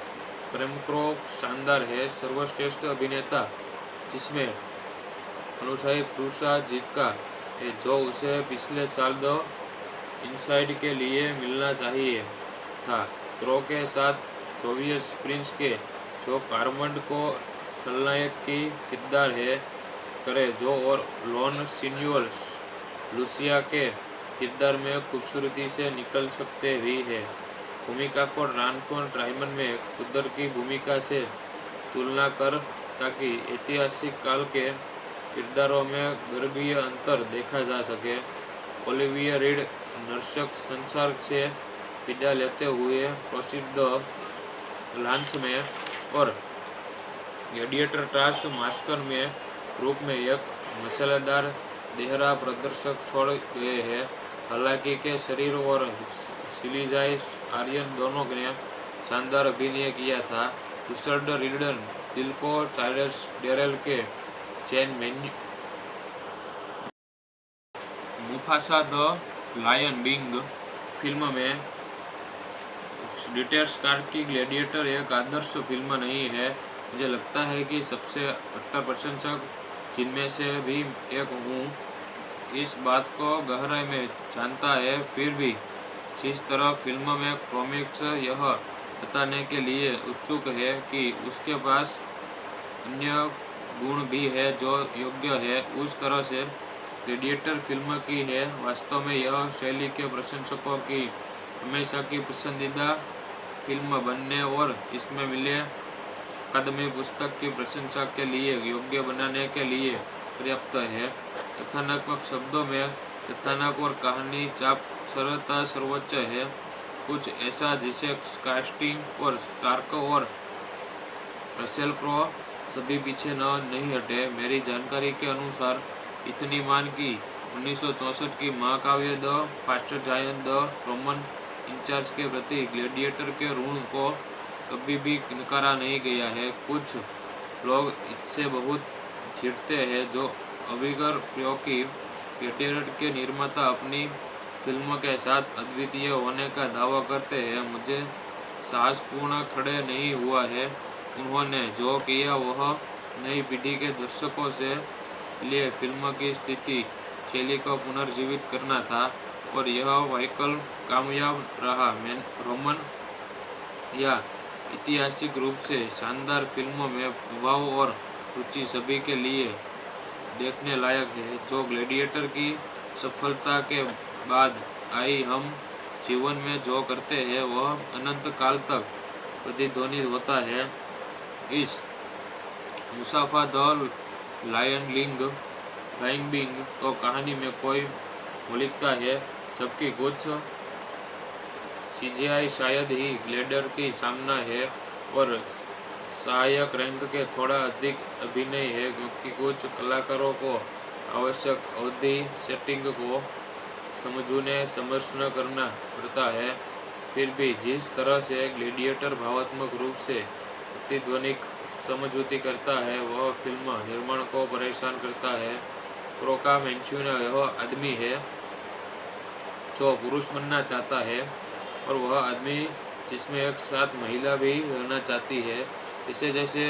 प्रेम क्रो शानदार है, सर्वश्रेष्ठ अभिनेता जिसमें अनुशाही पुरस्कार जीता है जो उसे पिछले साल द इनसाइड के लिए मिलना चाहिए था। क्रो के साथ जोवियस प्रिंस के जो कार्मंड को खलनायक की किरदार है करे जो और लॉन सीन्यूअल लूसिया के किरदार में खूबसूरती से निकल सकते भी है। भूमिका को रानकोन ट्राइमन में खुदर की भूमिका से तुलना कर ताकि ऐतिहासिक काल के किरदारों में गर्भीय अंतर देखा जा सके। ओलिविया रीड नर्सक संसार से विदा लेते हुए प्रसिद्ध लांस में और ग्लैडिएटर ट्रांस मास्कर में रूप में एक मसालेदार देहरा प्रदर्शक छोड़ गए हैं। हालांकि के शरीर और सिलीजाई आर्यन दोनों ने शानदार अभिनय किया था। रिचर्ड रिडन दिल्को चार्ल्स डेरेल के चैन Mufasa the Lion King film में डिटेल स्टार की ग्लैडिएटर एक आदर्श फिल्म नहीं है। मुझे लगता है कि सबसे कट्टर प्रशंसक जिनमें से भी एक हूँ इस बात को गहराई में जानता है। फिर भी जिस तरह फिल्म में कॉमिक्स यह बताने के लिए उत्सुक है कि उसके पास अन्य गुण भी है जो योग्य है उस तरह से ग्लैडिएटर फिल्म की है। वास्तव में यह शैली के प्रशंसकों की हमेशा की पसंदीदा फिल्म बनने और इसमें मिले अकादमी पुस्तक की प्रशंसा के लिए योग्य बनाने के लिए पर्याप्त है। कथानात्मक शब्दों में कथानक और कहानी चाप सरलता सर्वोच्च है, कुछ ऐसा जिसे कास्टिंग और स्टार्क और रसेल क्रो सभी पीछे नहीं हटे। मेरी जानकारी के अनुसार इतनी मान की 1964 की महाकाव्य the fast giant the Roman incharge के प्रति ग्लैडिएटर के ऋण को कभी भी नकारा नहीं गया है। कुछ लोग इससे बहुत चिढ़ते हैं जो अविगर प्रयोग की ग्लैडिएटर के निर्माता अपनी फिल्म के साथ अद्वितीय होने का दावा करते हैं, मुझे साहसपूर्ण खड़े नहीं हुआ है। उन्होंने जो किया वह नई पीढ़ी के दर्शकों से लिए फिल्म की स्थिति शैली को पुनर्जीवित करना था और यह वैकल्प कामयाब रहा। रोमन या ऐतिहासिक रूप से शानदार फिल्मों में प्रभाव और रुचि सभी के लिए देखने लायक है। जो ग्लैडिएटर की सफलता के बाद आई, हम जीवन में जो करते हैं वह अनंत काल तक प्रतिध्वनित होता है। इस मुसाफा द लायन बिंग तो कहानी में कोई मौलिकता है, जबकि कुछ सीजीआई शायद ही ग्लैडिएटर की सामना है और सहायक रैंक के थोड़ा अधिक अभिनय है, क्योंकि कुछ कलाकारों को आवश्यक अवधि सेटिंग को समझना करना पड़ता है। फिर भी जिस तरह से ग्लैडिएटर भावात्मक रूप से प्रतिध्वनिक समझौती करता है, वह फिल्म निर्माण को परेशान करता है। क्रोका मैंचुना वह आदमी है जो पुरुष बनना चाहता है और वह आदमी जिसमें एक साथ महिला भी रहना चाहती है। जैसे जैसे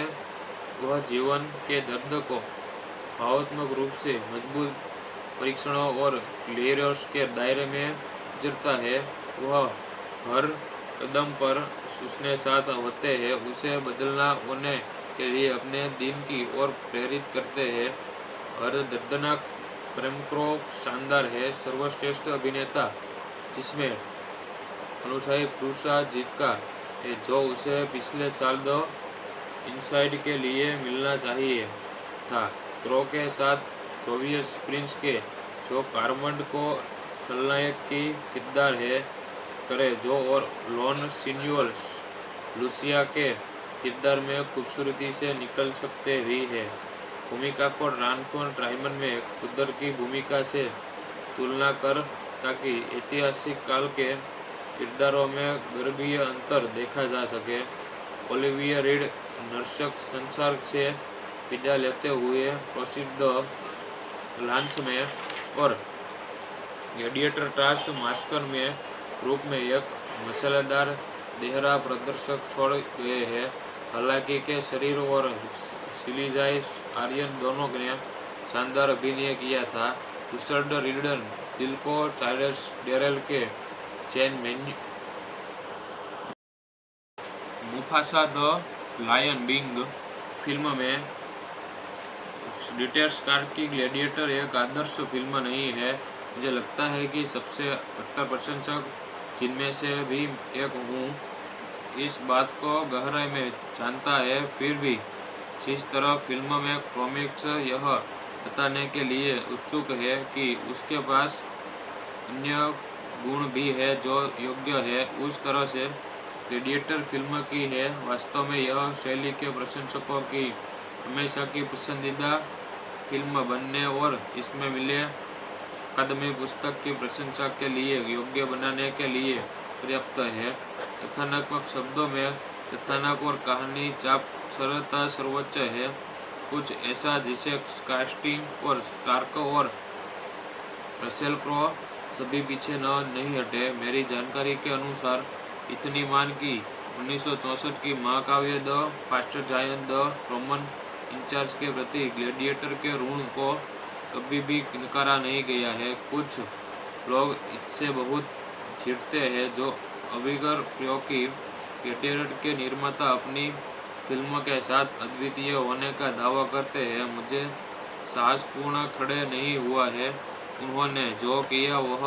वह जीवन के दर्द को भावात्मक रूप से मजबूत परीक्षणों और लेयर्स के दायरे में गुजरता है, वह हर कदम पर उसने साथ होते हैं, उसे बदलना होने के लिए अपने दिन की ओर प्रेरित करते हैं। हर दर्दनाक प्रेमक्रो शानदार है। सर्वश्रेष्ठ अभिनेता जिसमें अनुशाही पुरस्कार जीता है, जो उसे पिछले साल द इनसाइड के लिए मिलना चाहिए था। क्रो के साथ जोवियस प्रिंस के जो कार्मंड को खलनायक की किरदार है करे जो और लॉन सिन्यूअल लूसिया के किरदार में खूबसूरती से निकल सकते भी है। भूमिका को ट्राइमन में खुदर की भूमिका से तुलना कर ताकि ऐतिहासिक काल के किरदारों में गर्भीय अंतर देखा जा सके। ओलिविया रीड नर्सक संसार से विदा लेते हुए प्रसिद्ध लांस में और ग्लैडिएटर टास्क मास्टर में रूप में एक मसालेदार देहरा प्रदर्शक छोड़ गए हैं। हालांकि के शरीर और सिलीजाई आर्यन दोनों ने शानदार अभिनय किया था। रिचर्ड रिडन दिल को चार्ल्स डेरेल के चैन Mufasa the Lion King film में डिटेल्स कार की ग्लैडिएटर एक आदर्श फिल्म नहीं है। मुझे लगता है कि सबसे कट्टर प्रशंसक जिनमें से भी एक हूँ इस बात को गहराई में जानता है। फिर भी जिस तरह फिल्म में कॉमिक्स यह बताने के लिए उत्सुक है कि उसके पास अन्य गुण भी है जो योग्य है, उस तरह से ग्लैडिएटर फिल्म की है। वास्तव में यह शैली के प्रशंसकों की हमेशा की पसंदीदा फिल्म बनने और इसमें मिले अकादमी पुस्तक की प्रशंसा के लिए योग्य बनाने के लिए पर्याप्त है। कथानात्मक शब्दों में कथानक और कहानी चाप सरलता सर्वोच्च है, कुछ ऐसा जिसे कास्टिंग और स्टार्क और रसेल क्रो सभी पीछे नहीं हटे। मेरी जानकारी के अनुसार इतनी मान की 1964 की महाकाव्य the fast giant the Roman incharge के प्रति ग्लैडिएटर के ऋण को कभी भी नकारा नहीं गया है। कुछ लोग इससे बहुत चिढ़ते हैं जो अविगर क्योंकि ग्लैडिएटर के निर्माता अपनी फिल्म के साथ अद्वितीय होने का दावा करते हैं, मुझे साहसपूर्ण खड़े नहीं हुआ है। उन्होंने जो किया वह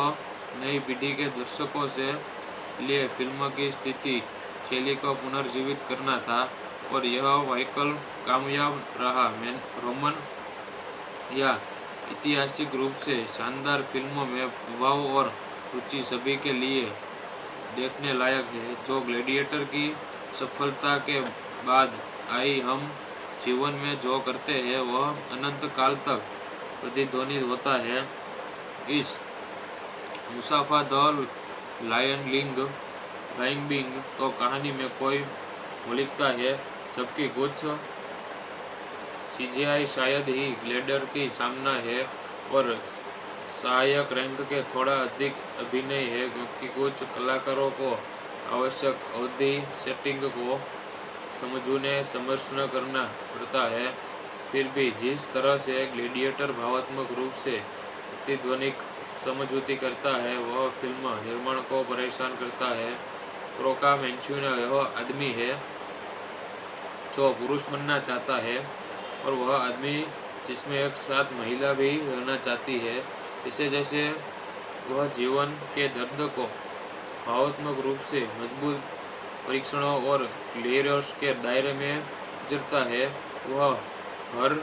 नई पीढ़ी के दर्शकों से लिए फिल्म की स्थिति शैली को पुनर्जीवित करना था और यह वैकल्प कामयाब रहा। रोमन या ऐतिहासिक रूप से शानदार फिल्मों में प्रभाव और रुचि सभी के लिए देखने लायक है। जो ग्लैडिएटर की सफलता के बाद आई, हम जीवन में जो करते हैं वह अनंत काल तक प्रतिध्वनित होता है। इस मुसाफा द लायन बिंग तो कहानी में कोई मौलिकता है, जबकि कुछ सीजीआई शायद ही ग्लैडिएटर की सामना है और सहायक रैंक के थोड़ा अधिक अभिनय है, क्योंकि कुछ कलाकारों को आवश्यक अवधि सेटिंग को समझना करना पड़ता है। फिर भी जिस तरह से ग्लैडिएटर भावात्मक रूप से अतिध्वनिक समझौती करता है, वह फिल्म निर्माण को परेशान करता है। क्रोका मैंचुना वह आदमी है जो पुरुष बनना चाहता है, और वह आदमी जिसमें एक साथ महिला भी रहना चाहती है। इसे जैसे वह जीवन के दर्द को भावात्मक रूप से मजबूत परीक्षणों और लेयर्स के दायरे में गुजरता है। वह हर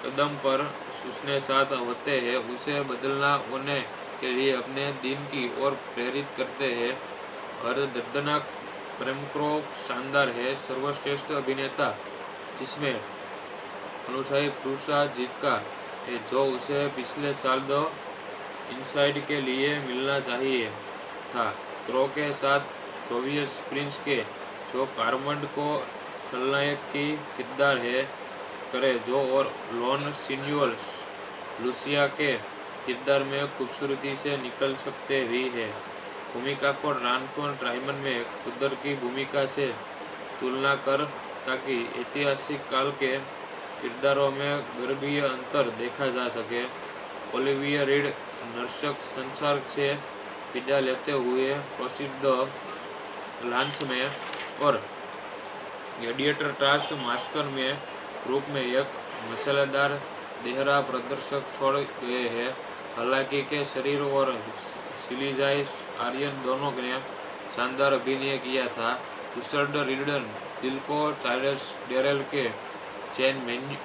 कदम पर उसने साथ होते हैं, उसे बदलना होने के लिए अपने दिन की ओर प्रेरित करते हैं। हर दर्दनाक प्रेमक्रो शानदार है। सर्वश्रेष्ठ अभिनेता जिसमें अनुशाही पुरस्कार जीता है, जो उसे पिछले साल द इनसाइड के लिए मिलना चाहिए था। क्रो के साथ सोवियत प्रिंस के जो कार्मंड को खलनायक की किरदार है करे, जो और लॉन सीनियर लुसिया के किरदार में खूबसूरती से निकल सकते भी है। भूमिका को रानकोन ट्राइमन में कुदर की भूमिका से तुलना कर, ताकि ऐतिहासिक काल के किरदारों में गर्भीय अंतर देखा जा सके। ओलिविया रीड नर्सक संसार से विदा लेते हुए प्रसिद्ध लांस में और ग्लैडिएटर टास्क मास्टर में रूप में एक मसालेदार देहरा प्रदर्शक छोड़ गए हैं। हालांकि के शरीर और सिलीजाई आर्यन दोनों ने शानदार अभिनय किया था। रिचर्ड रिडन दिल को चार्ल्स डेरेल के चैन menu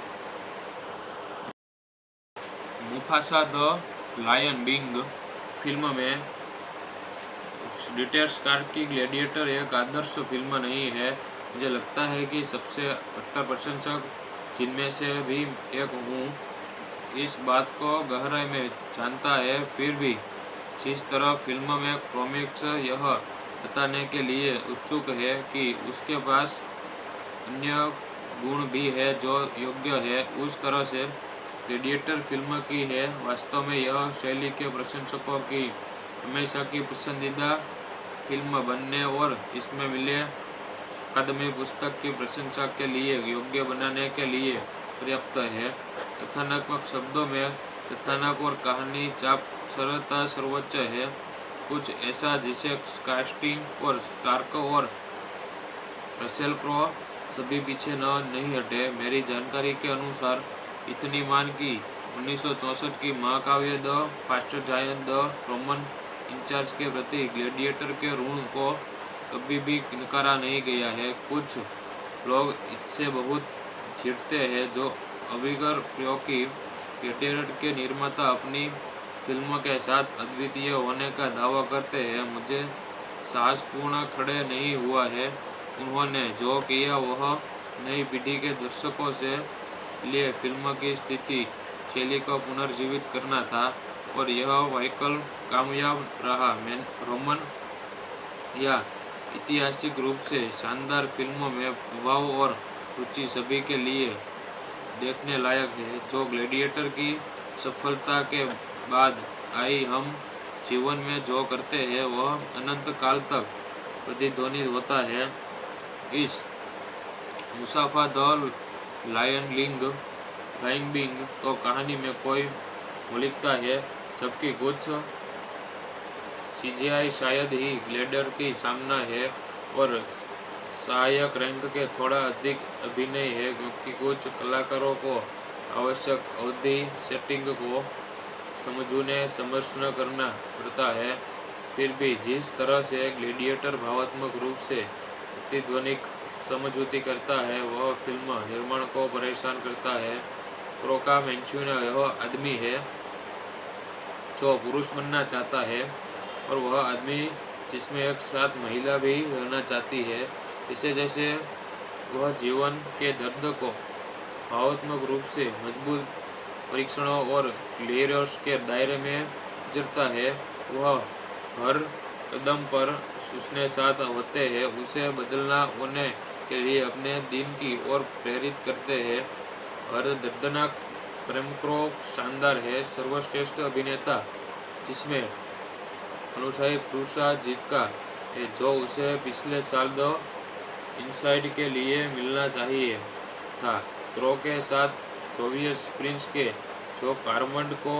Mufasa the Lion King film में डिटेल्स कार की ग्लैडिएटर एक आदर्श फिल्म नहीं है। मुझे लगता है कि सबसे कट्टर प्रशंसक जिनमें से भी एक हूँ इस बात को गहराई में जानता है। फिर भी जिस तरह फिल्म में कॉमिक्स यह बताने के लिए उत्सुक है कि उसके पास अन्य गुण भी है जो योग्य है, उस तरह से ग्लैडिएटर फिल्म की है। वास्तव में यह शैली के प्रशंसकों की हमेशा की पसंदीदा फिल्म बनने और इसमें मिले अकादमी पुस्तक की प्रशंसा के लिए योग्य बनाने के लिए पर्याप्त है। कथानात्मक शब्दों में कथानक और कहानी चाप सरलता सर्वोच्च है, कुछ ऐसा जिसे कास्टिंग और स्टार्क और रसेल क्रो सभी पीछे नहीं हटे। मेरी जानकारी के अनुसार इतनी मान की 1964 की महाकाव्य the fast giant the Roman incharge के प्रति ग्लैडिएटर के ऋण को कभी भी नकारा नहीं गया है। कुछ लोग इससे बहुत चिढ़ते हैं जो अविगर प्रयोग की ग्लैडिएटर के निर्माता अपनी फिल्म के साथ अद्वितीय होने का दावा करते हैं। मुझे साहसपूर्ण खड़े नहीं हुआ है। उन्होंने जो किया वह नई पीढ़ी के दर्शकों से लिए फिल्म की स्थिति शैली को पुनर्जीवित करना था, और यह वाइकल कामयाब रहा। रोमन या ऐतिहासिक रूप से शानदार फिल्मों में प्रभाव और रुचि सभी के लिए देखने लायक है। जो ग्लैडिएटर की सफलता के बाद आई, हम जीवन में जो करते हैं वह अनंत काल तक प्रतिध्वनित होता है। इस मुसाफा द लायन किंग तो कहानी में कोई मौलिकता है, जबकि कुछ सीजीआई शायद ही ग्लैडिएटर की सामना है, और सहायक रैंक के थोड़ा अधिक अभिनय है, क्योंकि कुछ कलाकारों को आवश्यक अवधि सेटिंग को समझना करना पड़ता है। फिर भी जिस तरह से ग्लैडिएटर भावात्मक रूप से अतिध्वनिक समझौती करता है, वह फिल्म निर्माण को परेशान करता है। क्रोका मैंचुना वह आदमी है जो पुरुष बनना चाहता है, और वह आदमी जिसमें एक साथ महिला भी रहना चाहती है। इसे जैसे वह जीवन के दर्द को भावात्मक रूप से मजबूत परीक्षणों और लेयर्स के दायरे में गुजरता है। वह हर कदम पर उसने साथ होते हैं, उसे बदलना होने के लिए अपने दिन की ओर प्रेरित करते हैं। हर दर्दनाक प्रेमक्रो शानदार है। सर्वश्रेष्ठ अभिनेता जिसमें अनुसाई पुरस्कार जीता है जो उसे पिछले साल द इनसाइड के लिए मिलना चाहिए था। क्रो के साथ जोवियस प्रिंस के जो कार्मंड को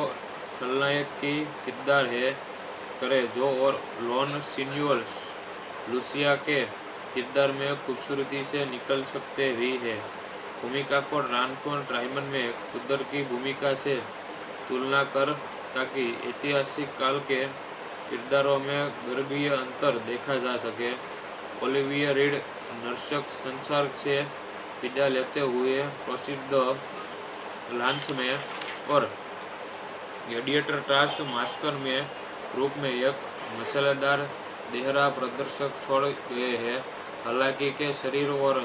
खलनायक की किरदार है करे जो और लॉन सिन्यूअल लूसिया के किरदार में खूबसूरती से निकल सकते भी है। भूमिका को रानकोन ड्राइमन में खुदर की भूमिका से तुलना कर ताकि ऐतिहासिक काल के किरदारों में गर्भीय अंतर देखा जा सके। ओलिविया रीड नर्सक संसार से विदा लेते हुए प्रसिद्ध लांस में और ग्लैडिएटर टास्क मास्कर में रूप में एक मसालेदार देहरा प्रदर्शक छोड़ गए हैं। हालांकि के शरीर और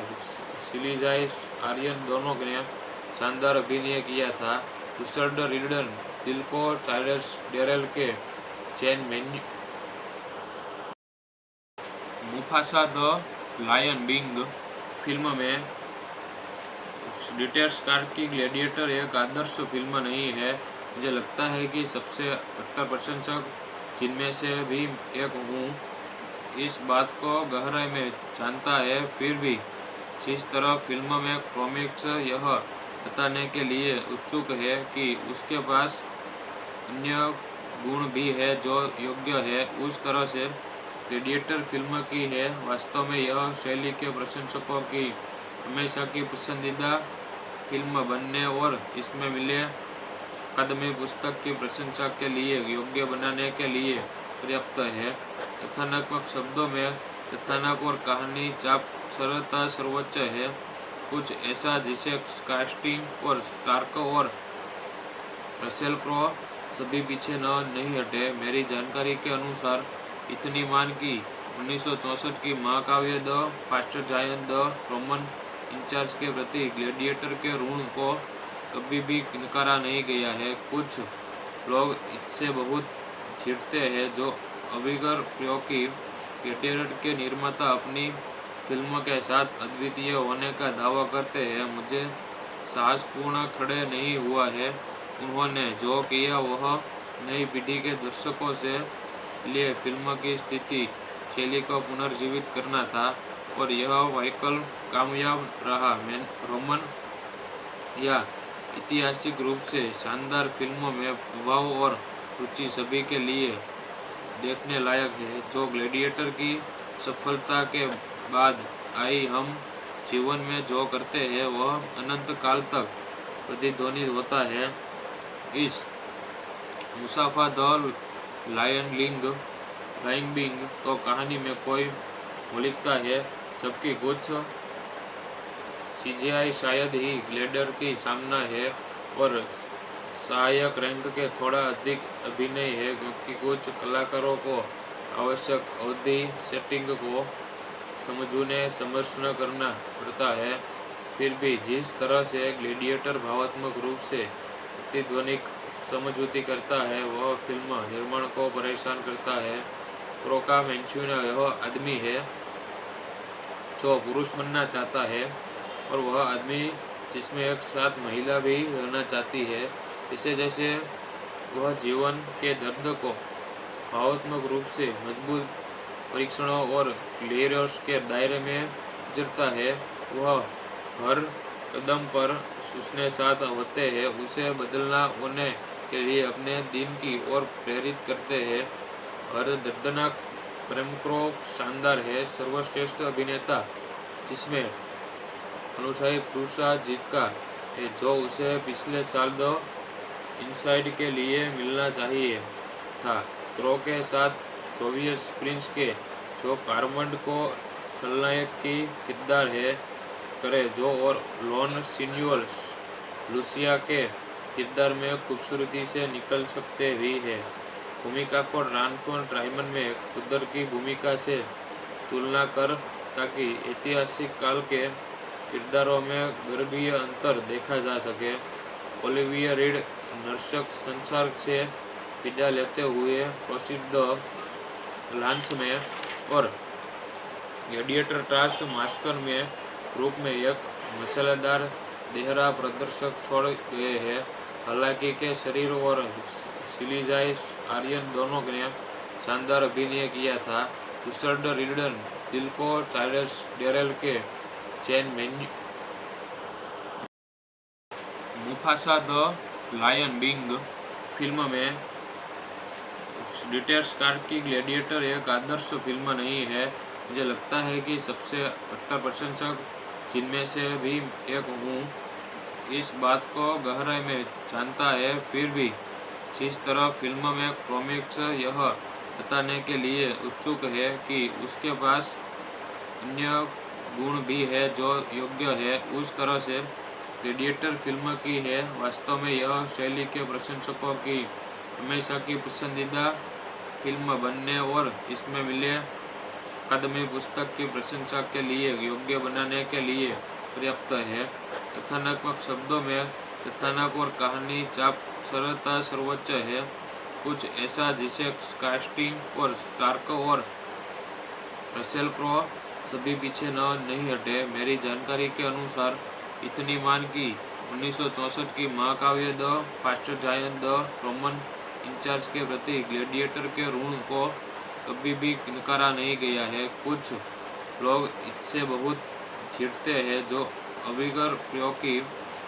सिलीजाई आर्यन दोनों ने शानदार अभिनय किया था। रिचर्ड रिडन दिल्को चाइल्ड्स डेरेल के चैन menu Mufasa the Lion King film में डिटेल्स कार की ग्लैडिएटर एक आदर्श फिल्म नहीं है। मुझे लगता है कि सबसे कट्टर प्रशंसक जिनमें से भी एक हूँ इस बात को गहराई में जानता है। फिर भी जिस तरह फिल्म में कॉमिक्स यह बताने के लिए उत्सुक है कि उसके पास अन्य गुण भी है जो योग्य है उस तरह से ग्लैडिएटर फिल्म की है। वास्तव में यह शैली के प्रशंसकों की हमेशा की पसंदीदा फिल्म बनने और इसमें मिले अकादमी पुस्तक की प्रशंसा के लिए योग्य बनाने के लिए पर्याप्त है। कथानात्मक शब्दों में कथानक और कहानी चाप सरलता सर्वोच्च है। कुछ ऐसा जिसे कास्टिंग और स्टार्क और रसेल क्रो सभी पीछे नहीं हटे। मेरी जानकारी के अनुसार इतनी मान की 1964 की महाकाव्य the fast giant the Roman incharge के प्रति ग्लैडिएटर के ऋण को कभी भी नकारा नहीं गया है। कुछ लोग इससे बहुत चिढ़ते हैं जो अविगर प्रयोग की ग्लैडिएटर के निर्माता अपनी फिल्म के साथ अद्वितीय होने का दावा करते हैं। मुझे साहसपूर्ण खड़े नहीं हुआ है। उन्होंने जो किया वह नई पीढ़ी के दर्शकों से लिए फिल्म की स्थिति शैली को पुनर्जीवित करना था और यह वाइकल कामयाब रहा। रोमन या ऐतिहासिक रूप से शानदार फिल्मों में प्रभाव और रुचि सभी के लिए देखने लायक है। जो ग्लैडिएटर की सफलता के बाद आई हम जीवन में जो करते हैं वह अनंत काल तक प्रतिध्वनित होता है। इस मुसाफा द लायन बिंग तो कहानी में कोई मौलिकता है जबकि कुछ सीजीआई शायद ही ग्लैडिएटर की सामना है और सहायक रैंक के थोड़ा अधिक अभिनय है क्योंकि कुछ कलाकारों को आवश्यक अवधि सेटिंग को समझना करना पड़ता है। फिर भी जिस तरह से ग्लैडिएटर भावात्मक रूप से प्रतिध्वनिक समझौती करता है वह फिल्म निर्माण को परेशान करता है। क्रोका मैंचुना यह आदमी है जो पुरुष बनना चाहता है और वह आदमी जिसमें एक साथ महिला भी रहना चाहती है। इसे जैसे वह जीवन के दर्द को भावात्मक रूप से मजबूत परीक्षणों और लेयर्स के दायरे में गुजरता है। वह हर कदम पर उसने साथ होते हैं उसे बदलना होने के लिए अपने दिन की ओर प्रेरित करते हैं। हर दर्दनाक प्रेमक्रो शानदार है। सर्वश्रेष्ठ अभिनेता जिसमें अनुसाई पुरस्कार जीता है जो उसे पिछले साल द इनसाइड के लिए मिलना चाहिए था। क्रो के साथ जोवियस प्रिंस के जो कार्मंड को खलनायक की किरदार है करे जो और लॉन सिन्यूअल लूसिया के किरदार में खूबसूरती से निकल सकते भी है। भूमिका को रानकोन ड्राइमन में खुदर की भूमिका से तुलना कर ताकि ऐतिहासिक काल के किरदारों में गर्भीय अंतर देखा जा सके। ओलिविया रीड नर्सक संसार से विदा लेते हुए प्रसिद्ध लांस में और ग्लैडिएटर टास्क मास्कर में रूप में एक मसालेदार देहरा प्रदर्शक छोड़ गए हैं। हालांकि के शरीर और सिलीजाई आर्यन दोनों ने शानदार अभिनय किया था। रिचर्ड रिडन दिल को चार्ल्स डेरेल के चैन menu Mufasa the Lion King film में डिटेल्स कार की ग्लैडिएटर एक आदर्श फिल्म नहीं है। मुझे लगता है कि सबसे कट्टर प्रशंसक जिनमें से भी एक हूँ इस बात को गहराई में जानता है, फिर भी जिस तरह फिल्म में कॉमिक्स यह बताने के लिए उत्सुक है कि उसके पास अन्य गुण भी है जो योग्य है, उस तरह से ग्लैडिएटर फिल्म की है। वास्तव में यह शैली के प्रशंसकों की हमेशा की पसंदीदा फिल्म बनने और इसमें मिले अकादमी पुस्तक की प्रशंसा के लिए योग्य बनाने के लिए पर्याप्त है। कथानात्मक शब्दों में कथानक और कहानी चाप सरलता सर्वोच्च है, कुछ ऐसा जिसे कास्टिंग और स्टार्क और रसेल क्रो सभी पीछे नहीं हटे। मेरी जानकारी के अनुसार इतनी मान की 1964 की महाकाव्य the fast giant the Roman incharge के प्रति ग्लैडिएटर के ऋण को कभी भी नकारा नहीं गया है। कुछ लोग इससे बहुत चिढ़ते हैं जो अविगर प्रयोग की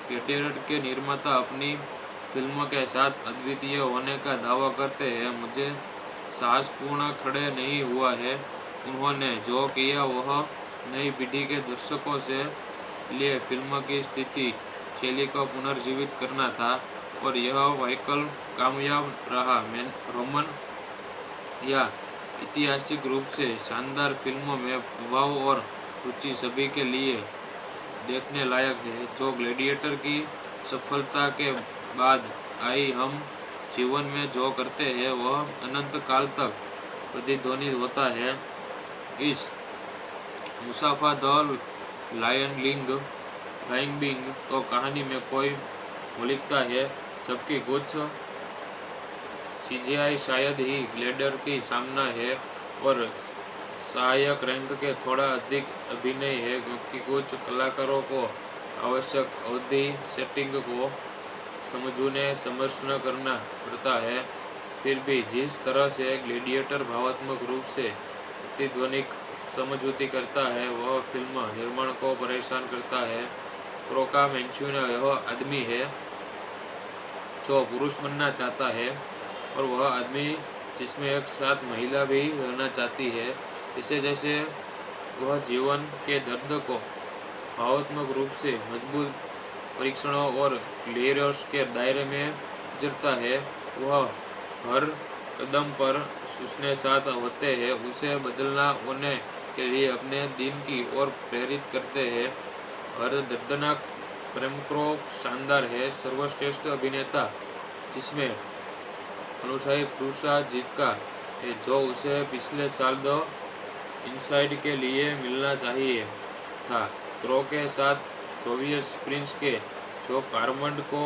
ग्लैडिएटर के निर्माता अपनी फिल्म के साथ अद्वितीय होने का दावा करते हैं। मुझे साहसपूर्ण खड़े नहीं हुआ है। उन्होंने जो किया वह नई पीढ़ी के दर्शकों से लिए फिल्म की स्थिति शैली को पुनर्जीवित करना था और यह वाकई कामयाब रहा। रोमन या ऐतिहासिक रूप से शानदार फिल्मों में प्रभाव और रुचि सभी के लिए देखने लायक है। जो ग्लैडिएटर की सफलता के बाद आई, हम जीवन में जो करते हैं वह अनंत काल तक प्रतिध्वनित होता है। इस मुसाफा द लायन किंग तो कहानी में कोई मौलिकता है, जबकि कुछ सीजीआई शायद ही ग्लैडिएटर की सामना है और सहायक रैंक के थोड़ा अधिक अभिनय है, क्योंकि कुछ कलाकारों को आवश्यक अवधि सेटिंग को समझना करना पड़ता है। फिर भी जिस तरह से ग्लैडिएटर भावात्मक रूप से प्रतिध्वनिक समझौती करता है वह फिल्म निर्माण को परेशान करता है। क्रोका मैंचुना वह आदमी है जो पुरुष बनना चाहता है और वह आदमी जिसमें एक साथ महिला भी रहना चाहती है। इसे जैसे वह जीवन के दर्द को भावात्मक रूप से मजबूत परीक्षणों और लेयर्स के दायरे में गुजरता है। वह हर कदम पर उसने साथ होते हैं, उसे बदलना होने के लिए अपने दिन की ओर प्रेरित करते हैं। हर दर्दनाक प्रेम को शानदार है। सर्वश्रेष्ठ अभिनेता जिसमें अनुसाई पुरुषा जीत है जो उसे पिछले साल द इनसाइड के लिए मिलना चाहिए था। क्रो के साथ सोवियत प्रिंस के जो कार्मंड को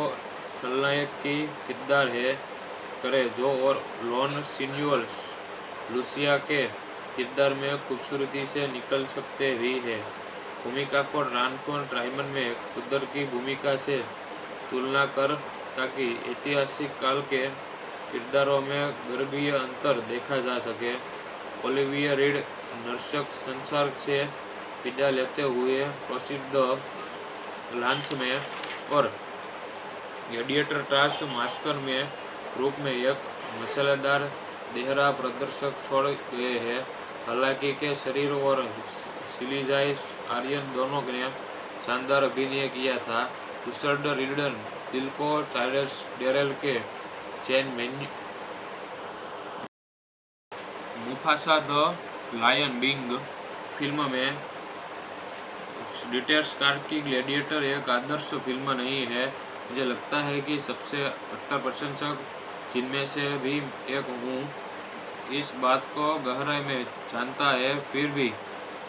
खलनायक की किरदार है करे जो और लॉन सीनियर लुसिया के किरदार में खूबसूरती से निकल सकते भी है। भूमिका को रानकोन ट्राइमन में खुदर की भूमिका से तुलना कर ताकि ऐतिहासिक काल के किरदारों में गर्भीय अंतर देखा जा सके। ओलिविया रीड नर्सक संसार से विदा लेते हुए प्रसिद्ध लांस में और ग्लैडिएटर टास्क मास्टर में रूप में एक मसालेदार देहरा प्रदर्शक छोड़ गए हैं। हालांकि के शरीर और सिलीजाई आर्यन दोनों ने शानदार अभिनय किया था। रिचर्ड रिडन दिल को चार्ल्स डेरेल के चैन menu Mufasa the Lion King film में डिटेल्स कार की ग्लैडिएटर एक आदर्श फिल्म नहीं है। मुझे लगता है कि सबसे कट्टर प्रशंसक जिनमें से भी एक हूँ इस बात को गहराई में जानता है, फिर भी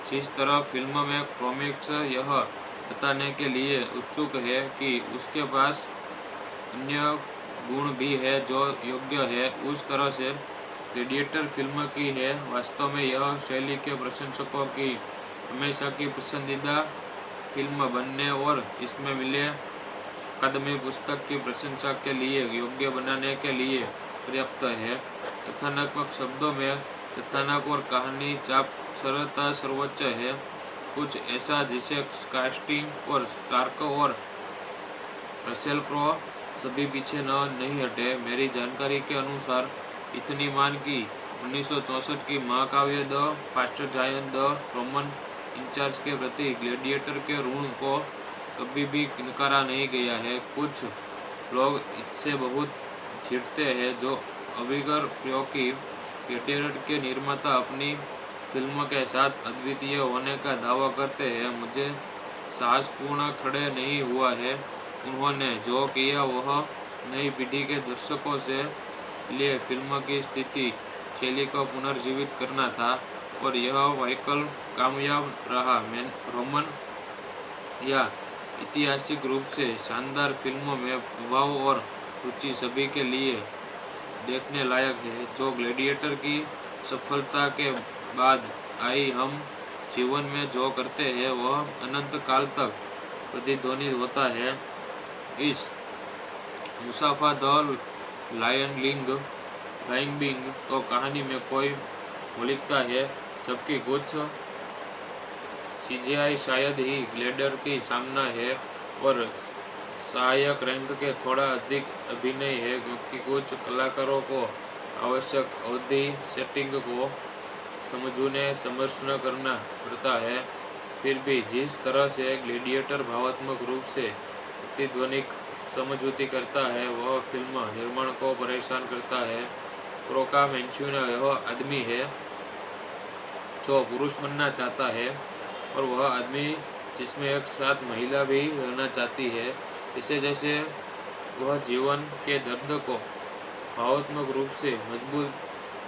जिस तरह फिल्म में कॉमिक्स यह बताने के लिए उत्सुक है कि उसके पास अन्य गुण भी है जो योग्य है, उस तरह से ग्लैडिएटर फिल्म की है। वास्तव में यह शैली के प्रशंसकों की हमेशा की पसंदीदा फिल्म बनने और इसमें मिले अकादमी पुस्तक की प्रशंसा के लिए योग्य बनाने के लिए पर्याप्त है। कथानक शब्दों में कथानक और कहानी चाप सरलता सर्वोच्च है। कुछ ऐसा जिसे कास्टिंग और स्टार्क और रसेल क्रो सभी पीछे नहीं हटे। मेरी जानकारी के अनुसार इतनी मान की 1964 की महाकाव्य the fast giant the Roman incharge के प्रति ग्लैडिएटर के ऋण को कभी भी नकारा नहीं गया है। कुछ लोग इससे बहुत चिढ़ते हैं जो अविगर क्योंकि ग्लैडिएटर के निर्माता अपनी फिल्म के साथ अद्वितीय होने का दावा करते हैं। मुझे साहसपूर्ण खड़े नहीं हुआ है। उन्होंने जो किया वह नई पीढ़ी के दर्शकों से लिए फिल्म की स्थिति शैली को पुनर्जीवित करना था और यह वैकल्प कामयाब रहा। रोमन या ऐतिहासिक रूप से शानदार फिल्मों में प्रभाव और रुचि सभी के लिए देखने लायक है। जो ग्लैडिएटर की सफलता के बाद आई, हम जीवन में जो करते हैं वह अनंत काल तक प्रतिध्वनित होता है। इस मुसाफा द लायन बिंग तो कहानी में कोई मौलिकता है, जबकि कुछ सीजीआई शायद ही ग्लैडिएटर की सामना है और सहायक रैंक के थोड़ा अधिक अभिनय है, क्योंकि कुछ कलाकारों को आवश्यक अवधि सेटिंग को समझना करना पड़ता है। फिर भी जिस तरह से ग्लैडिएटर भावात्मक रूप से प्रतिध्वनिक समझौती करता है वह फिल्म निर्माण को परेशान करता है। क्रो का मेंशुना वह आदमी है जो पुरुष बनना चाहता है और वह आदमी जिसमें एक साथ महिला भी रहना चाहती है। जैसे जैसे वह जीवन के दर्द को भावात्मक रूप से मजबूत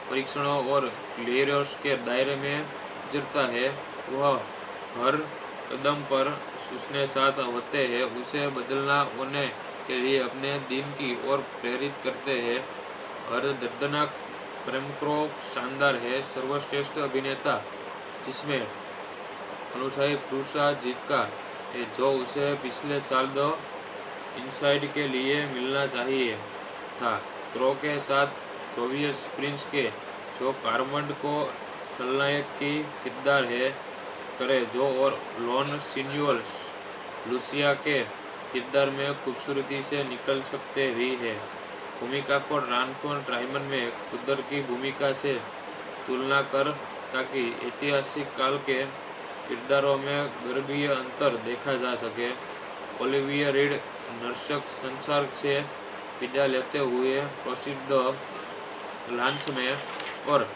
परीक्षणों और लेयर्स के दायरे में गुजरता है, वह हर कदम पर उसने साथ होते हैं, उसे बदलना होने के लिए अपने दिन की ओर प्रेरित करते हैं। हर दर्दनाक प्रेम क्रो शानदार है। सर्वश्रेष्ठ अभिनेता जिसमें अनुशाही पुरस्कार जीता है जो उसे पिछले साल द इनसाइड के लिए मिलना चाहिए था। क्रो के साथ जोवियस प्रिंस के जो कार्मंड को खलनायक की किरदार है करे जो और लॉन सिन्यूअल लूसिया के किरदार में खूबसूरती से निकल सकते भी है। भूमिका को राइमन में खुदर की भूमिका से तुलना कर ताकि ऐतिहासिक काल के किरदारों में गर्भीय अंतर देखा जा सके। ओलिविया रीड नर्सक संसार से विदा लेते हुए प्रसिद्ध लांस में और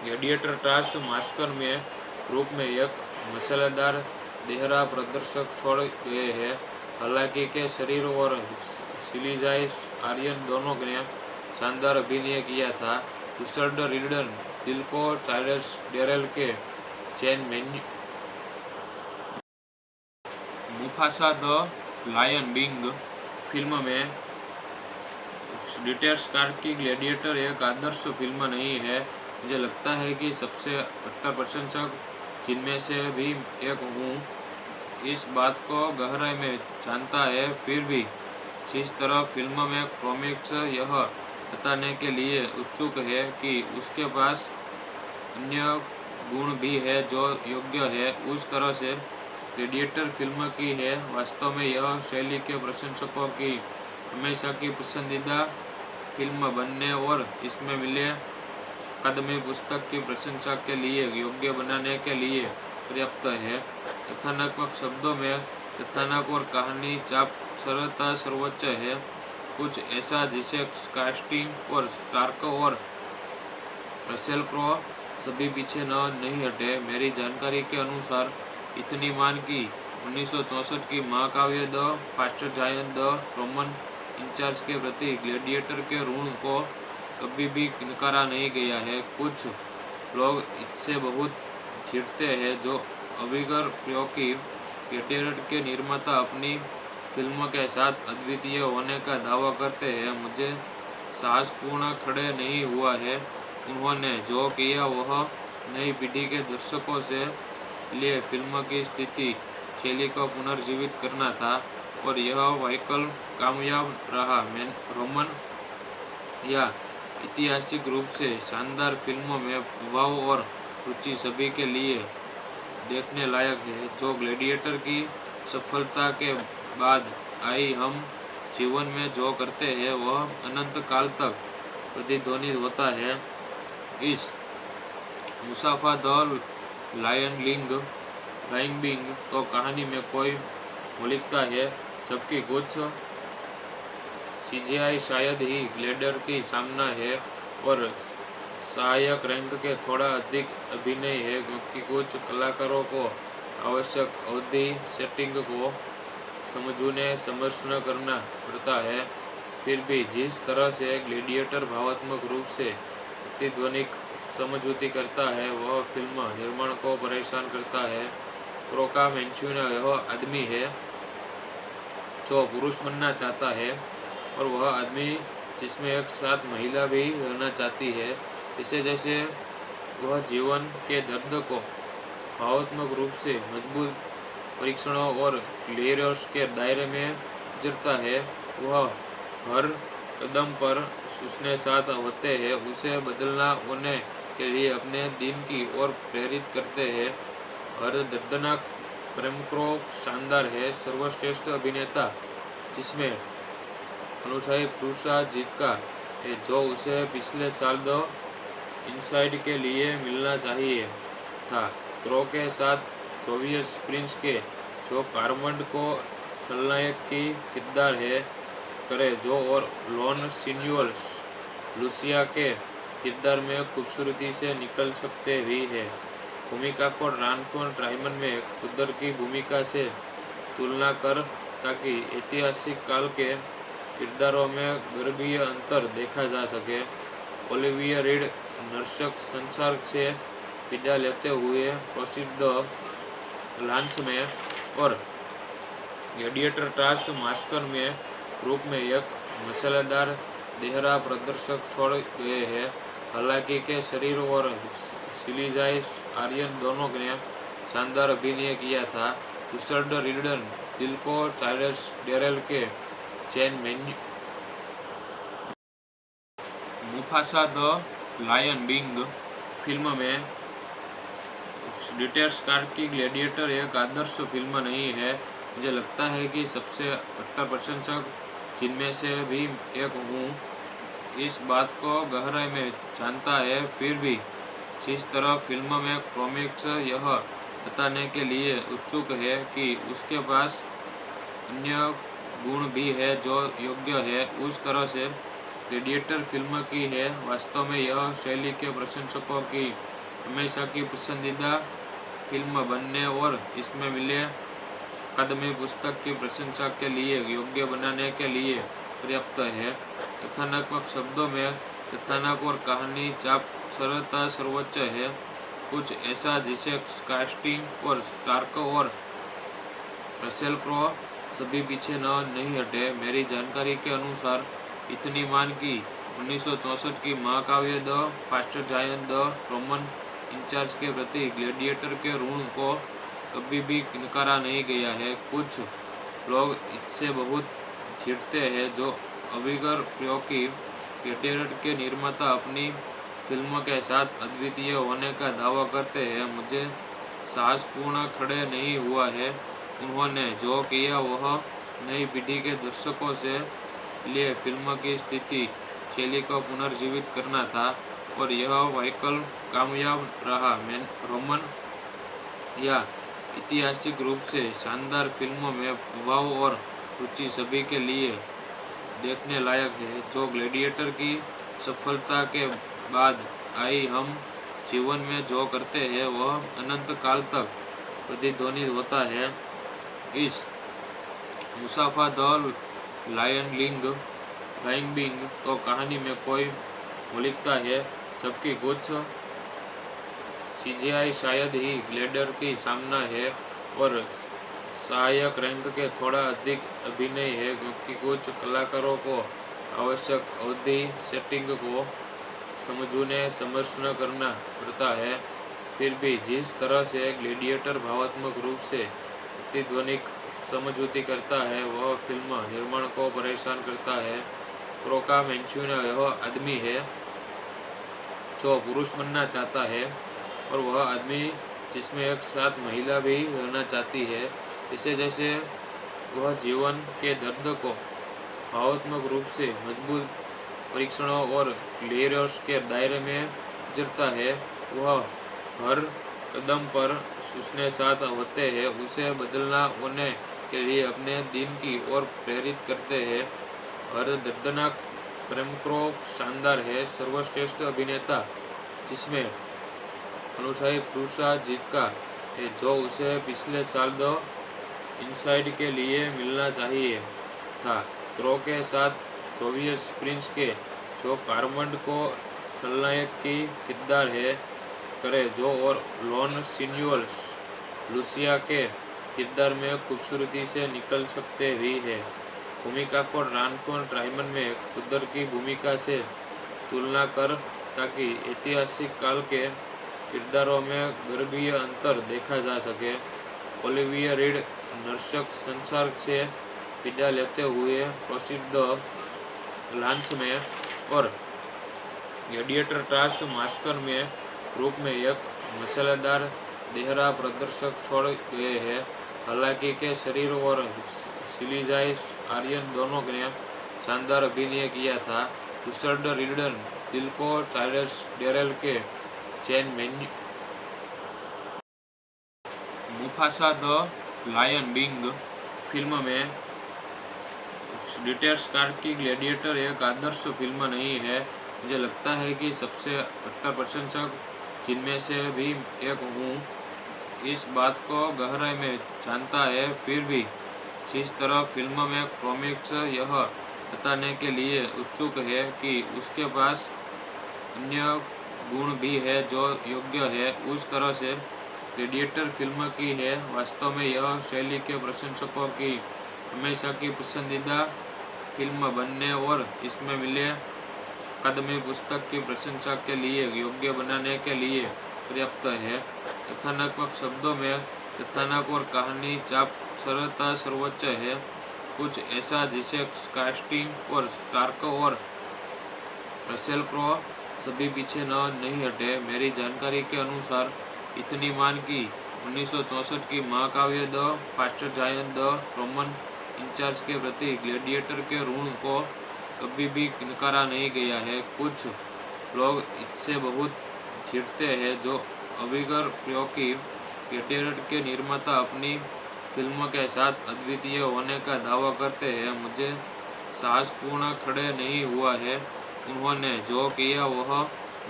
ग्लैडिएटर टास्क मास्टर में रूप में एक मसालेदार देहरा प्रदर्शक छोड़ गए हैं। हालांकि के शरीर और सिलीजाई आर्यन दोनों ने शानदार अभिनय किया था। रिचर्ड रिडन दिल को चार्ल्स डेरेल के चैन Mufasa the Lion King film में डिटेल्स स्टार की ग्लैडिएटर एक आदर्श फिल्म नहीं है। मुझे लगता है कि सबसे कट्टर प्रशंसक जिनमें से भी एक हूँ इस बात को गहराई में जानता है। फिर भी जिस तरह फिल्म में कॉमिक्स यह बताने के लिए उत्सुक है कि उसके पास अन्य गुण भी है जो योग्य है, उस तरह से ग्लैडिएटर फिल्म की है। वास्तव में यह शैली के प्रशंसकों की हमेशा की पसंदीदा फिल्म बनने और इसमें मिले अकादमी पुस्तक की प्रशंसा के लिए योग्य बनाने के लिए पर्याप्त है। कथानक शब्दों में कथानक और कहानी चाप सरलता सर्वोच्च है। कुछ ऐसा जिसे कास्टिंग और स्टार्क और रसेल क्रो सभी पीछे नहीं हटे। मेरी जानकारी के अनुसार इतनी मान की 1964 की महाकाव्य the fast giant the Roman incharge के प्रति ग्लैडिएटर के ऋण को कभी भी नकारा नहीं गया है। कुछ लोग इससे बहुत चिढ़ते हैं जो अविगर क्योंकि ग्लैडिएटर के निर्माता अपनी फिल्म के साथ अद्वितीय होने का दावा करते हैं। मुझे साहसपूर्ण खड़े नहीं हुआ है। उन्होंने जो किया वह नई पीढ़ी के दर्शकों से लिए फिल्म की स्थिति शैली को पुनर्जीवित करना था और यह वैकल्प कामयाब रहा। रोमन या ऐतिहासिक रूप से शानदार फिल्मों में प्रभाव और रुचि सभी के लिए देखने लायक है। जो ग्लैडिएटर की सफलता के बाद आई हम जीवन में जो करते हैं वह अनंत काल तक प्रतिध्वनित होता है। इस मुसाफा द लायन बिंग तो कहानी में कोई मौलिकता है, जबकि कुछ सीजीआई शायद ही ग्लैडिएटर की सामना है और सहायक रैंक के थोड़ा अधिक अभिनय है, क्योंकि कुछ कलाकारों को आवश्यक अवधि सेटिंग को समझना करना पड़ता है। फिर भी जिस तरह से ग्लैडिएटर भावात्मक रूप से प्रतिध्वनिक समझौती करता है वह फिल्म निर्माण को परेशान करता है। क्रोका मैंचुना वह आदमी है जो पुरुष बनना चाहता है और वह आदमी जिसमें एक साथ महिला भी रहना चाहती है। इसे जैसे वह जीवन के दर्द को भावात्मक रूप से मजबूत परीक्षणों और लेयर्स के दायरे में गुजरता है। वह हर कदम पर उसने साथ होते हैं, उसे बदलना होने के लिए अपने दिन की ओर प्रेरित करते हैं। हर दर्दनाक प्रेमक्रो शानदार है। सर्वश्रेष्ठ अभिनेता जिसमें अनुशाही पुरस्कार जीता है, जो उसे पिछले साल द इनसाइड के लिए मिलना चाहिए था। क्रो के साथ जोवियस प्रिंस के जो कार्मंड को खलनायक की किरदार है करे जो और लॉन सीनियर लुसिया के किरदार में खूबसूरती से निकल सकते भी है। भूमिका को ट्रांसफॉर्म ट्राइमन में खुदर की भूमिका से तुलना कर ताकि ऐतिहासिक काल के किरदारों में गर्भीय अंतर देखा जा सके। ओलिविया रीड नर्सक संसार से विदा लेते हुए प्रसिद्ध लांस में और ग्लैडिएटर टास्क मास्टर में रूप में एक मसालेदार देहरा प्रदर्शक छोड़ गए हैं। हालांकि के शरीर और सिलीजाई आर्यन दोनों ने शानदार अभिनय किया था। रिचर्ड रिडन दिल को चार्ल्स डेरेल के चैन Mufasa the Lion King film में डिटेल्स कार की ग्लैडिएटर एक आदर्श फिल्म नहीं है। मुझे लगता है कि सबसे कट्टर प्रशंसक जिनमें से भी एक हूँ इस बात को गहराई में जानता है। फिर भी जिस तरह फिल्म में कॉमिक्स यह बताने के लिए उत्सुक है कि उसके पास अन्य गुण भी है जो योग्य है, उस तरह से ग्लैडिएटर फिल्म की है। वास्तव में यह शैली के प्रशंसकों की हमेशा की पसंदीदा फिल्म बनने और इसमें मिले अकादमी पुस्तक की प्रशंसा के लिए योग्य बनाने के लिए पर्याप्त है। कथानात्मक शब्दों में कथानक और कहानी चाप सरलता सर्वोच्च है, कुछ ऐसा जिसे कास्टिंग और स्टार्क और रसेल क्रो सभी पीछे नहीं हटे। मेरी जानकारी के अनुसार इतनी मान की 1964 की महाकाव्य the fast giant the Roman incharge के प्रति ग्लैडिएटर के ऋण को कभी भी नकारा नहीं गया है। कुछ लोग इससे बहुत चिढ़ते हैं जो अविगर प्रयोग की ग्लैडिएटर के निर्माता अपनी फिल्म के साथ अद्वितीय होने का दावा करते हैं। मुझे साहसपूर्ण खड़े नहीं हुआ है। उन्होंने जो किया वह नई पीढ़ी के दर्शकों से लिए फिल्म की स्थिति शैली को पुनर्जीवित करना था और यह वाइकल कामयाब रहा। रोमन या ऐतिहासिक रूप से शानदार फिल्मों में प्रभाव और रुचि सभी के लिए देखने लायक है। जो ग्लैडिएटर की सफलता के बाद आई हम जीवन में जो करते हैं वह अनंत काल तक प्रतिध्वनित होता है। इस मुसाफा द लायन बिंग तो कहानी में कोई मौलिकता है, जबकि कुछ सीजीआई शायद ही ग्लैडिएटर की सामना है और सहायक रैंक के थोड़ा अधिक अभिनय है, क्योंकि कुछ कलाकारों को आवश्यक अवधि सेटिंग को समझना करना पड़ता है। फिर भी जिस तरह से ग्लैडिएटर भावात्मक रूप से प्रतिध्वनिक समझौती करता है वह फिल्म निर्माण को परेशान करता है। क्रोका मेंशुना वह आदमी है जो पुरुष बनना चाहता है और वह आदमी जिसमें एक साथ महिला भी रहना चाहती है। इसे जैसे वह जीवन के दर्द को भावात्मक रूप से मजबूत परीक्षणों और लेयर्स के दायरे में गुजरता है। वह हर कदम पर उसने साथ होते हैं, उसे बदलना होने के लिए अपने दिन की ओर प्रेरित करते हैं। हर दर्दनाक प्रेम को शानदार है, सर्वश्रेष्ठ अभिनेता जिसमें अनुसाई पुरुषा जीत है जो उसे पिछले साल द इनसाइड के लिए मिलना चाहिए था। क्रो के साथ जोवियस प्रिंस के जो कार्मंड को खलनायक की किरदार है करे जो और लॉन सिन्यूअल्स लूसिया के किरदार में खूबसूरती से निकल सकते भी है। भूमिका को रानकोन ट्राइमन में खुदर की भूमिका से तुलना कर ताकि ऐतिहासिक काल के किरदारों में गर्भीय अंतर देखा जा सके। ओलिविया रीड नर्सक संसार से विदा लेते हुए प्रसिद्ध लांस में और ग्लैडिएटर टास्क मास्टर में रूप में एक मसालेदार देहरा प्रदर्शक छोड़ गए हैं। हालांकि के शरीर और सिलीजाई आर्यन दोनों ने शानदार अभिनय किया था। रिचर्ड रिडन दिल को चार्ल्स डेरेल के चैन menu Mufasa the Lion King film में डिटेल्स कार की ग्लैडिएटर एक आदर्श फिल्म नहीं है। मुझे लगता है कि सबसे कट्टर प्रशंसक जिनमें से भी एक हूँ इस बात को गहराई में जानता है। फिर भी जिस तरह फिल्म में कॉमिक्स यह बताने के लिए उत्सुक है कि उसके पास अन्य गुण भी है जो योग्य है, उस तरह से ग्लैडिएटर फिल्म की है। वास्तव में यह शैली के प्रशंसकों की हमेशा की पसंदीदा फिल्म बनने और इसमें मिले अकादमी पुस्तक की प्रशंसा के लिए योग्य बनाने के लिए पर्याप्त है। कथानात्मक शब्दों में कथानक और कहानी चाप सरलता सर्वोच्च है, कुछ ऐसा जिसे कास्टिंग और स्टार्क और रसेल क्रो सभी पीछे नहीं हटे। मेरी जानकारी के अनुसार इतनी मान की 1964 की महाकाव्य the fast giant the Roman incharge के प्रति ग्लैडिएटर के ऋण को कभी भी नकारा नहीं गया है। कुछ लोग इससे बहुत चिढ़ते हैं जो अभिगर क्योंकि ग्लैडिएटर के निर्माता अपनी फिल्म के साथ अद्वितीय होने का दावा करते हैं। मुझे साहसपूर्ण खड़े नहीं हुआ है। उन्होंने जो किया वह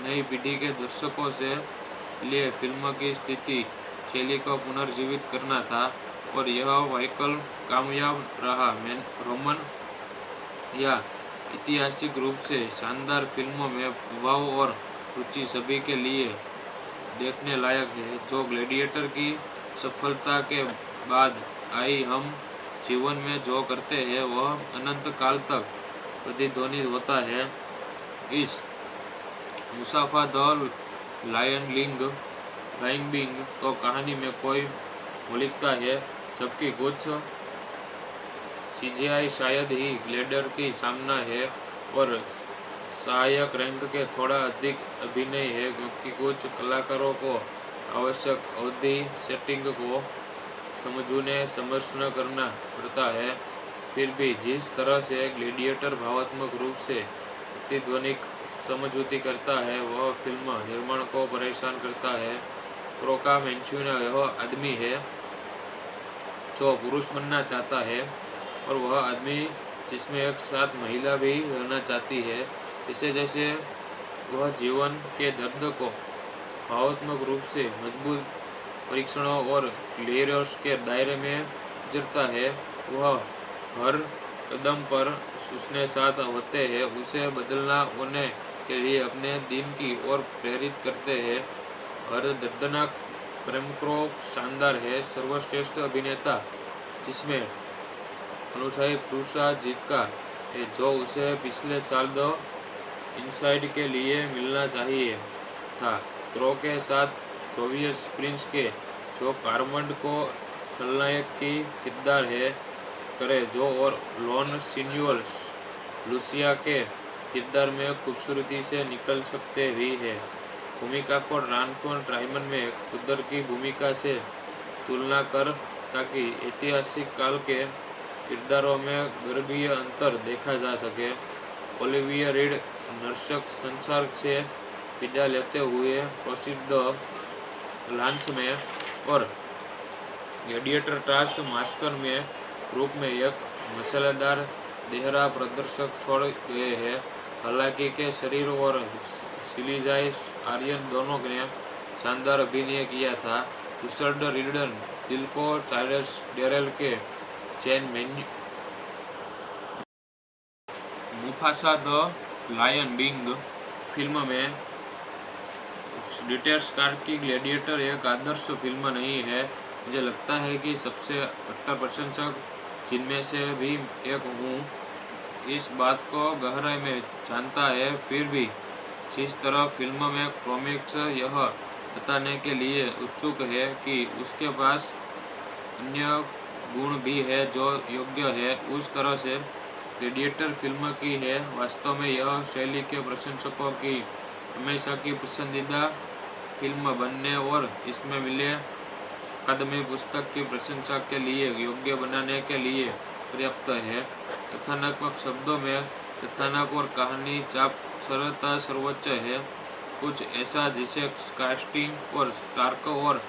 नई पीढ़ी के दर्शकों से लिए फिल्म की स्थिति शैली को पुनर्जीवित करना था और यह वाइकल कामयाब रहा। रोमन या ऐतिहासिक रूप से शानदार फिल्मों में प्रभाव और रुचि सभी के लिए देखने लायक है। जो ग्लैडिएटर की सफलता के बाद आई, हम जीवन में जो करते हैं वह अनंत काल तक प्रतिध्वनित होता है। इस मुसाफा द लायन किंग तो कहानी में कोई मौलिकता है, जबकि कुछ सीजीआई शायद ही ग्लैडिएटर की सामना है और सहायक रैंक के थोड़ा अधिक अभिनय है क्योंकि कुछ कलाकारों को आवश्यक अवधि सेटिंग को समझना करना पड़ता है। फिर भी जिस तरह से ग्लैडिएटर भावात्मक रूप से प्रतिध्वनिक समझौती करता है वह फिल्म निर्माण को परेशान करता है। क्रोका मेंशुना वह आदमी है जो पुरुष बनना चाहता है और वह आदमी जिसमें एक साथ महिला भी रहना चाहती है। इसे जैसे वह जीवन के दर्द को भावात्मक रूप से मजबूत परीक्षणों और लेयर्स के दायरे में गुजरता है। वह हर कदम पर उसने साथ होते हैं, उसे बदलना होने के लिए अपने दिन की ओर प्रेरित करते हैं। हर दर्दनाक प्रेम को शानदार है, सर्वश्रेष्ठ अभिनेता जिसमें अनुसाई पुरुषा जीत है जो उसे पिछले साल द इनसाइड के लिए मिलना चाहिए था। क्रो के साथ जोवियस प्रिंस के जो कार्मंड को खलनायक की किरदार है करे जो और लॉन सिन्यूअल्स लूसिया के किरदार में खूबसूरती से निकल सकते भी है। भूमिका को रॉन रायमन में खुदर की भूमिका से तुलना कर ताकि ऐतिहासिक काल के किरदारों में गर्भीय अंतर देखा जा सके। ओलिविया रीड नर्सक संसार से विदा लेते हुए प्रसिद्ध लांस में और ग्लैडिएटर टास्क मास्कर में रूप में एक मसालेदार देहरा प्रदर्शक छोड़ गए हैं। हालांकि के शरीर और सिलीजाई आर्यन दोनों ने शानदार अभिनय किया था। रिचर्ड रिडन दिल को चार्ल्स डेरेल के चैन menu Mufasa the Lion King film में डिटेल स्टार की ग्लैडिएटर एक आदर्श फिल्म नहीं है। मुझे लगता है कि सबसे कट्टर प्रशंसक जिनमें से भी एक हूँ इस बात को गहराई में जानता है। फिर भी जिस तरह फिल्म में कॉमिक्स यह बताने के लिए उत्सुक है कि उसके पास अन्य गुण भी है जो योग्य है उस तरह से ग्लैडिएटर फिल्म की है। वास्तव में यह शैली के प्रशंसकों की हमेशा की पसंदीदा फिल्म बनने और इसमें मिले अकादमी पुस्तक की प्रशंसा के लिए योग्य बनाने के लिए पर्याप्त है। कथानात्मक शब्दों में कथानक और कहानी चाप सरलता सर्वोच्च है। कुछ ऐसा जिसे कास्टिंग और स्टार्क और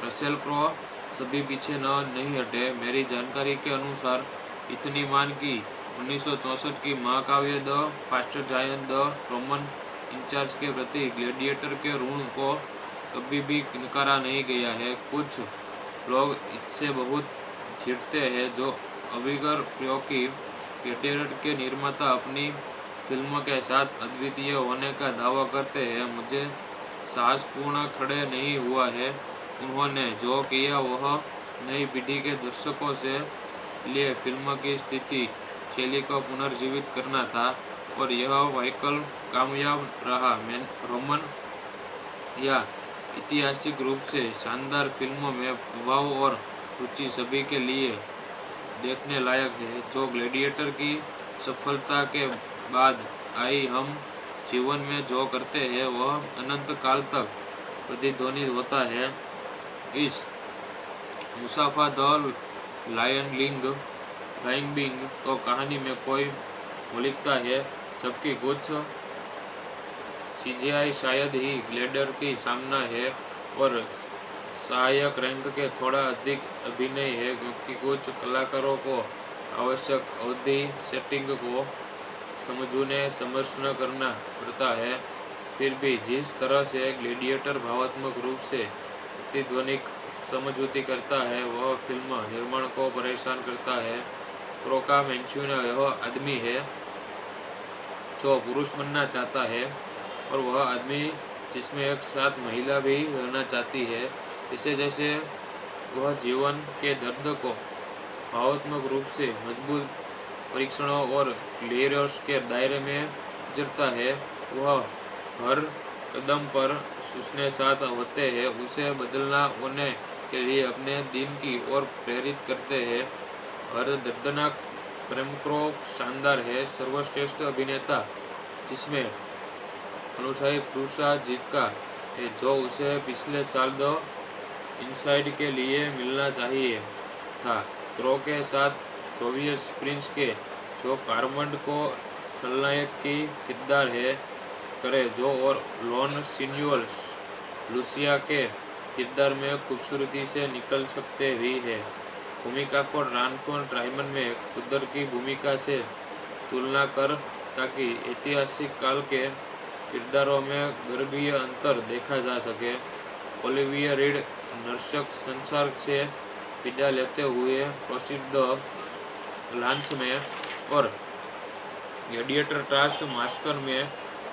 रसेल क्रो सभी पीछे नहीं हटे। मेरी जानकारी के अनुसार इतनी मान की 1964 की महाकाव्य the fast giant the Roman incharge के प्रति ग्लैडिएटर के ऋण को कभी भी नकारा नहीं गया है। कुछ लोग इससे बहुत चिढ़ते हैं जो अविगर प्रयोग की ग्लैडिएटर के निर्माता अपनी फिल्म के साथ अद्वितीय होने का दावा करते हैं। मुझे साहसपूर्ण खड़े नहीं हुआ है। उन्होंने जो किया वह नई पीढ़ी के दर्शकों से लिए फिल्म की स्थिति शैली को पुनर्जीवित करना था और यह वाइकल कामयाब रहा। रोमन या ऐतिहासिक रूप से शानदार फिल्मों में प्रभाव और रुचि सभी के लिए देखने लायक है। जो ग्लैडिएटर की सफलता के बाद आई हम जीवन में जो करते हैं वह अनंत काल तक प्रतिध्वनित होता है। इस मुसाफा द लायन किंग तो कहानी में कोई मौलिकता है जबकि कुछ सीजीआई शायद ही ग्लैडिएटर की सामना है और सहायक रैंक के थोड़ा अधिक अभिनय है क्योंकि कुछ कलाकारों को आवश्यक अवधि सेटिंग को समझना करना पड़ता है। फिर भी जिस तरह से ग्लैडिएटर भावात्मक रूप से प्रतिध्वनिक समझौती करता है वह फिल्म निर्माण को परेशान करता है। क्रोका मैंशूना वह आदमी है जो पुरुष बनना चाहता है और वह आदमी जिसमें एक साथ महिला भी रहना चाहती है। इसे जैसे वह जीवन के दर्द को भावात्मक रूप से मजबूत परीक्षणों और लेयर्स के दायरे में गुजरता है। वह हर कदम पर उसने साथ होते हैं उसे बदलना होने के लिए अपने दिन की ओर प्रेरित करते हैं। हर दर्दनाक प्रेमक्रो शानदार है। सर्वश्रेष्ठ अभिनेता जिसमें अनुसाई पुरुषा जीत है जो उसे पिछले साल द इनसाइड के लिए मिलना चाहिए था। क्रो के साथ सोवियत प्रिंस के जो कार्मंड को खलनायक की किरदार है करे जो और लॉन सिन्यूअल्स लूसिया के किरदार में खूबसूरती से निकल सकते भी है। भूमिका को रॉन रायमन में खुदर की भूमिका से तुलना कर ताकि ऐतिहासिक काल के किरदारों में गर्भीय अंतर देखा जा सके। ओलिविया रीड नर्सक संसार से विदा लेते हुए प्रसिद्ध लांस में और ग्लैडिएटर टास्क मास्कर में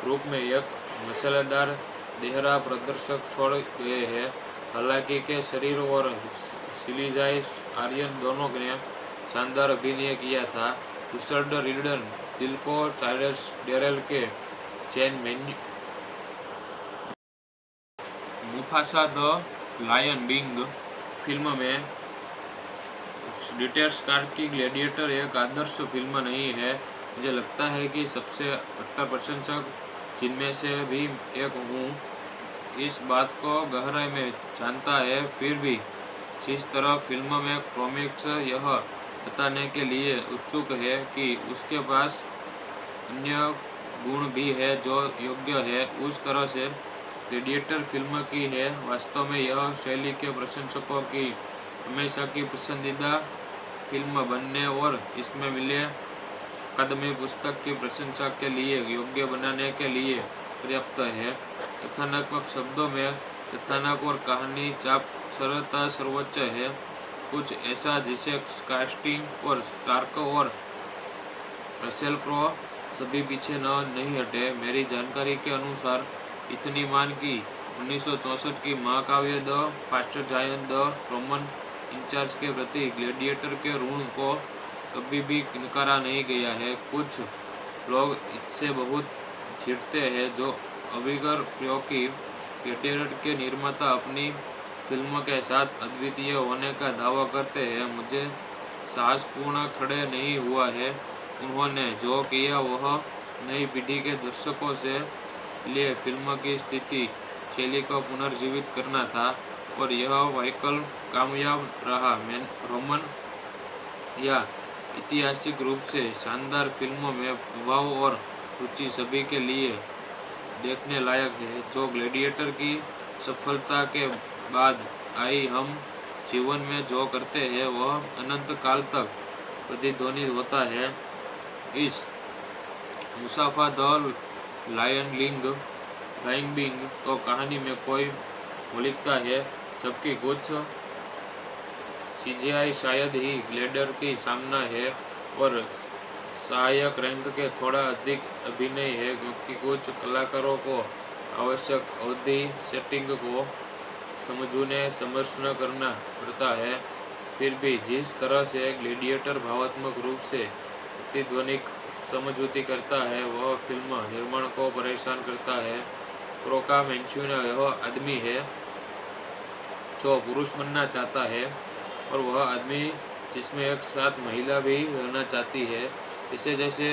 रूप में एक मसालेदार देहरा प्रदर्शक छोड़ गए हैं। हालांकि के शरीर और सिलीजाई आर्यन दोनों ने शानदार अभिनय किया था। रिचर्ड रिडन दिल को चार्ल्स डेरेल के चैन menu Mufasa the Lion King film में डिटेल स्टार की ग्लैडिएटर एक आदर्श फिल्म नहीं है। मुझे लगता है कि सबसे कट्टर प्रशंसक जिनमें से भी एक हूँ इस बात को गहराई में जानता है, फिर भी जिस तरह फिल्म में कॉमिक्स यह बताने के लिए उत्सुक है कि उसके पास अन्य गुण भी है जो योग्य है, उस तरह से ग्लैडिएटर फिल्म की है। वास्तव में यह शैली के प्रशंसकों की हमेशा की पसंदीदा फिल्म बनने और इसमें मिले अकादमी पुस्तक की प्रशंसा के लिए योग्य बनाने के लिए पर्याप्त है। कथानात्मक शब्दों में कथानक और कहानी चाप सरलता सर्वोच्च है, कुछ ऐसा जिसे कास्टिंग और स्टार्क और रसेल क्रो सभी पीछे नहीं हटे। मेरी जानकारी के अनुसार इतनी मान की 1964 की महाकाव्य the fast giant the Roman incharge के प्रति ग्लैडिएटर के ऋण को कभी भी नकारा नहीं गया है। कुछ लोग इससे बहुत चिढ़ते हैं जो अविगर प्रयोग की ग्लैडिएटर के निर्माता अपनी फिल्म के साथ अद्वितीय होने का दावा करते हैं। मुझे साहसपूर्ण खड़े नहीं हुआ है। उन्होंने जो किया वह नई पीढ़ी के दर्शकों से लिए फिल्म की स्थिति शैली को पुनर्जीवित करना था और यह वैकल्प कामयाब रहा। रोमन या ऐतिहासिक रूप से शानदार फिल्मों में प्रभाव और रुचि सभी के लिए देखने लायक है। जो ग्लैडिएटर की सफलता के बाद आई, हम जीवन में जो करते हैं वह अनंत काल तक प्रतिध्वनित होता है। इस मुसाफा द लायन बिंग तो कहानी में कोई मौलिकता है, जबकि कुछ सीजीआई शायद ही ग्लैडिएटर की सामना है और सहायक रैंक के थोड़ा अधिक अभिनय है, क्योंकि कुछ कलाकारों को आवश्यक अवधि सेटिंग को समझना करना पड़ता है। फिर भी जिस तरह से ग्लैडिएटर भावात्मक रूप से प्रतिध्वनिक समझौती करता है, वह फिल्म निर्माण को परेशान करता है। क्रो का मेंशुना वह आदमी है जो पुरुष बनना चाहता है और वह आदमी जिसमें एक साथ महिला भी रहना चाहती है। जैसे जैसे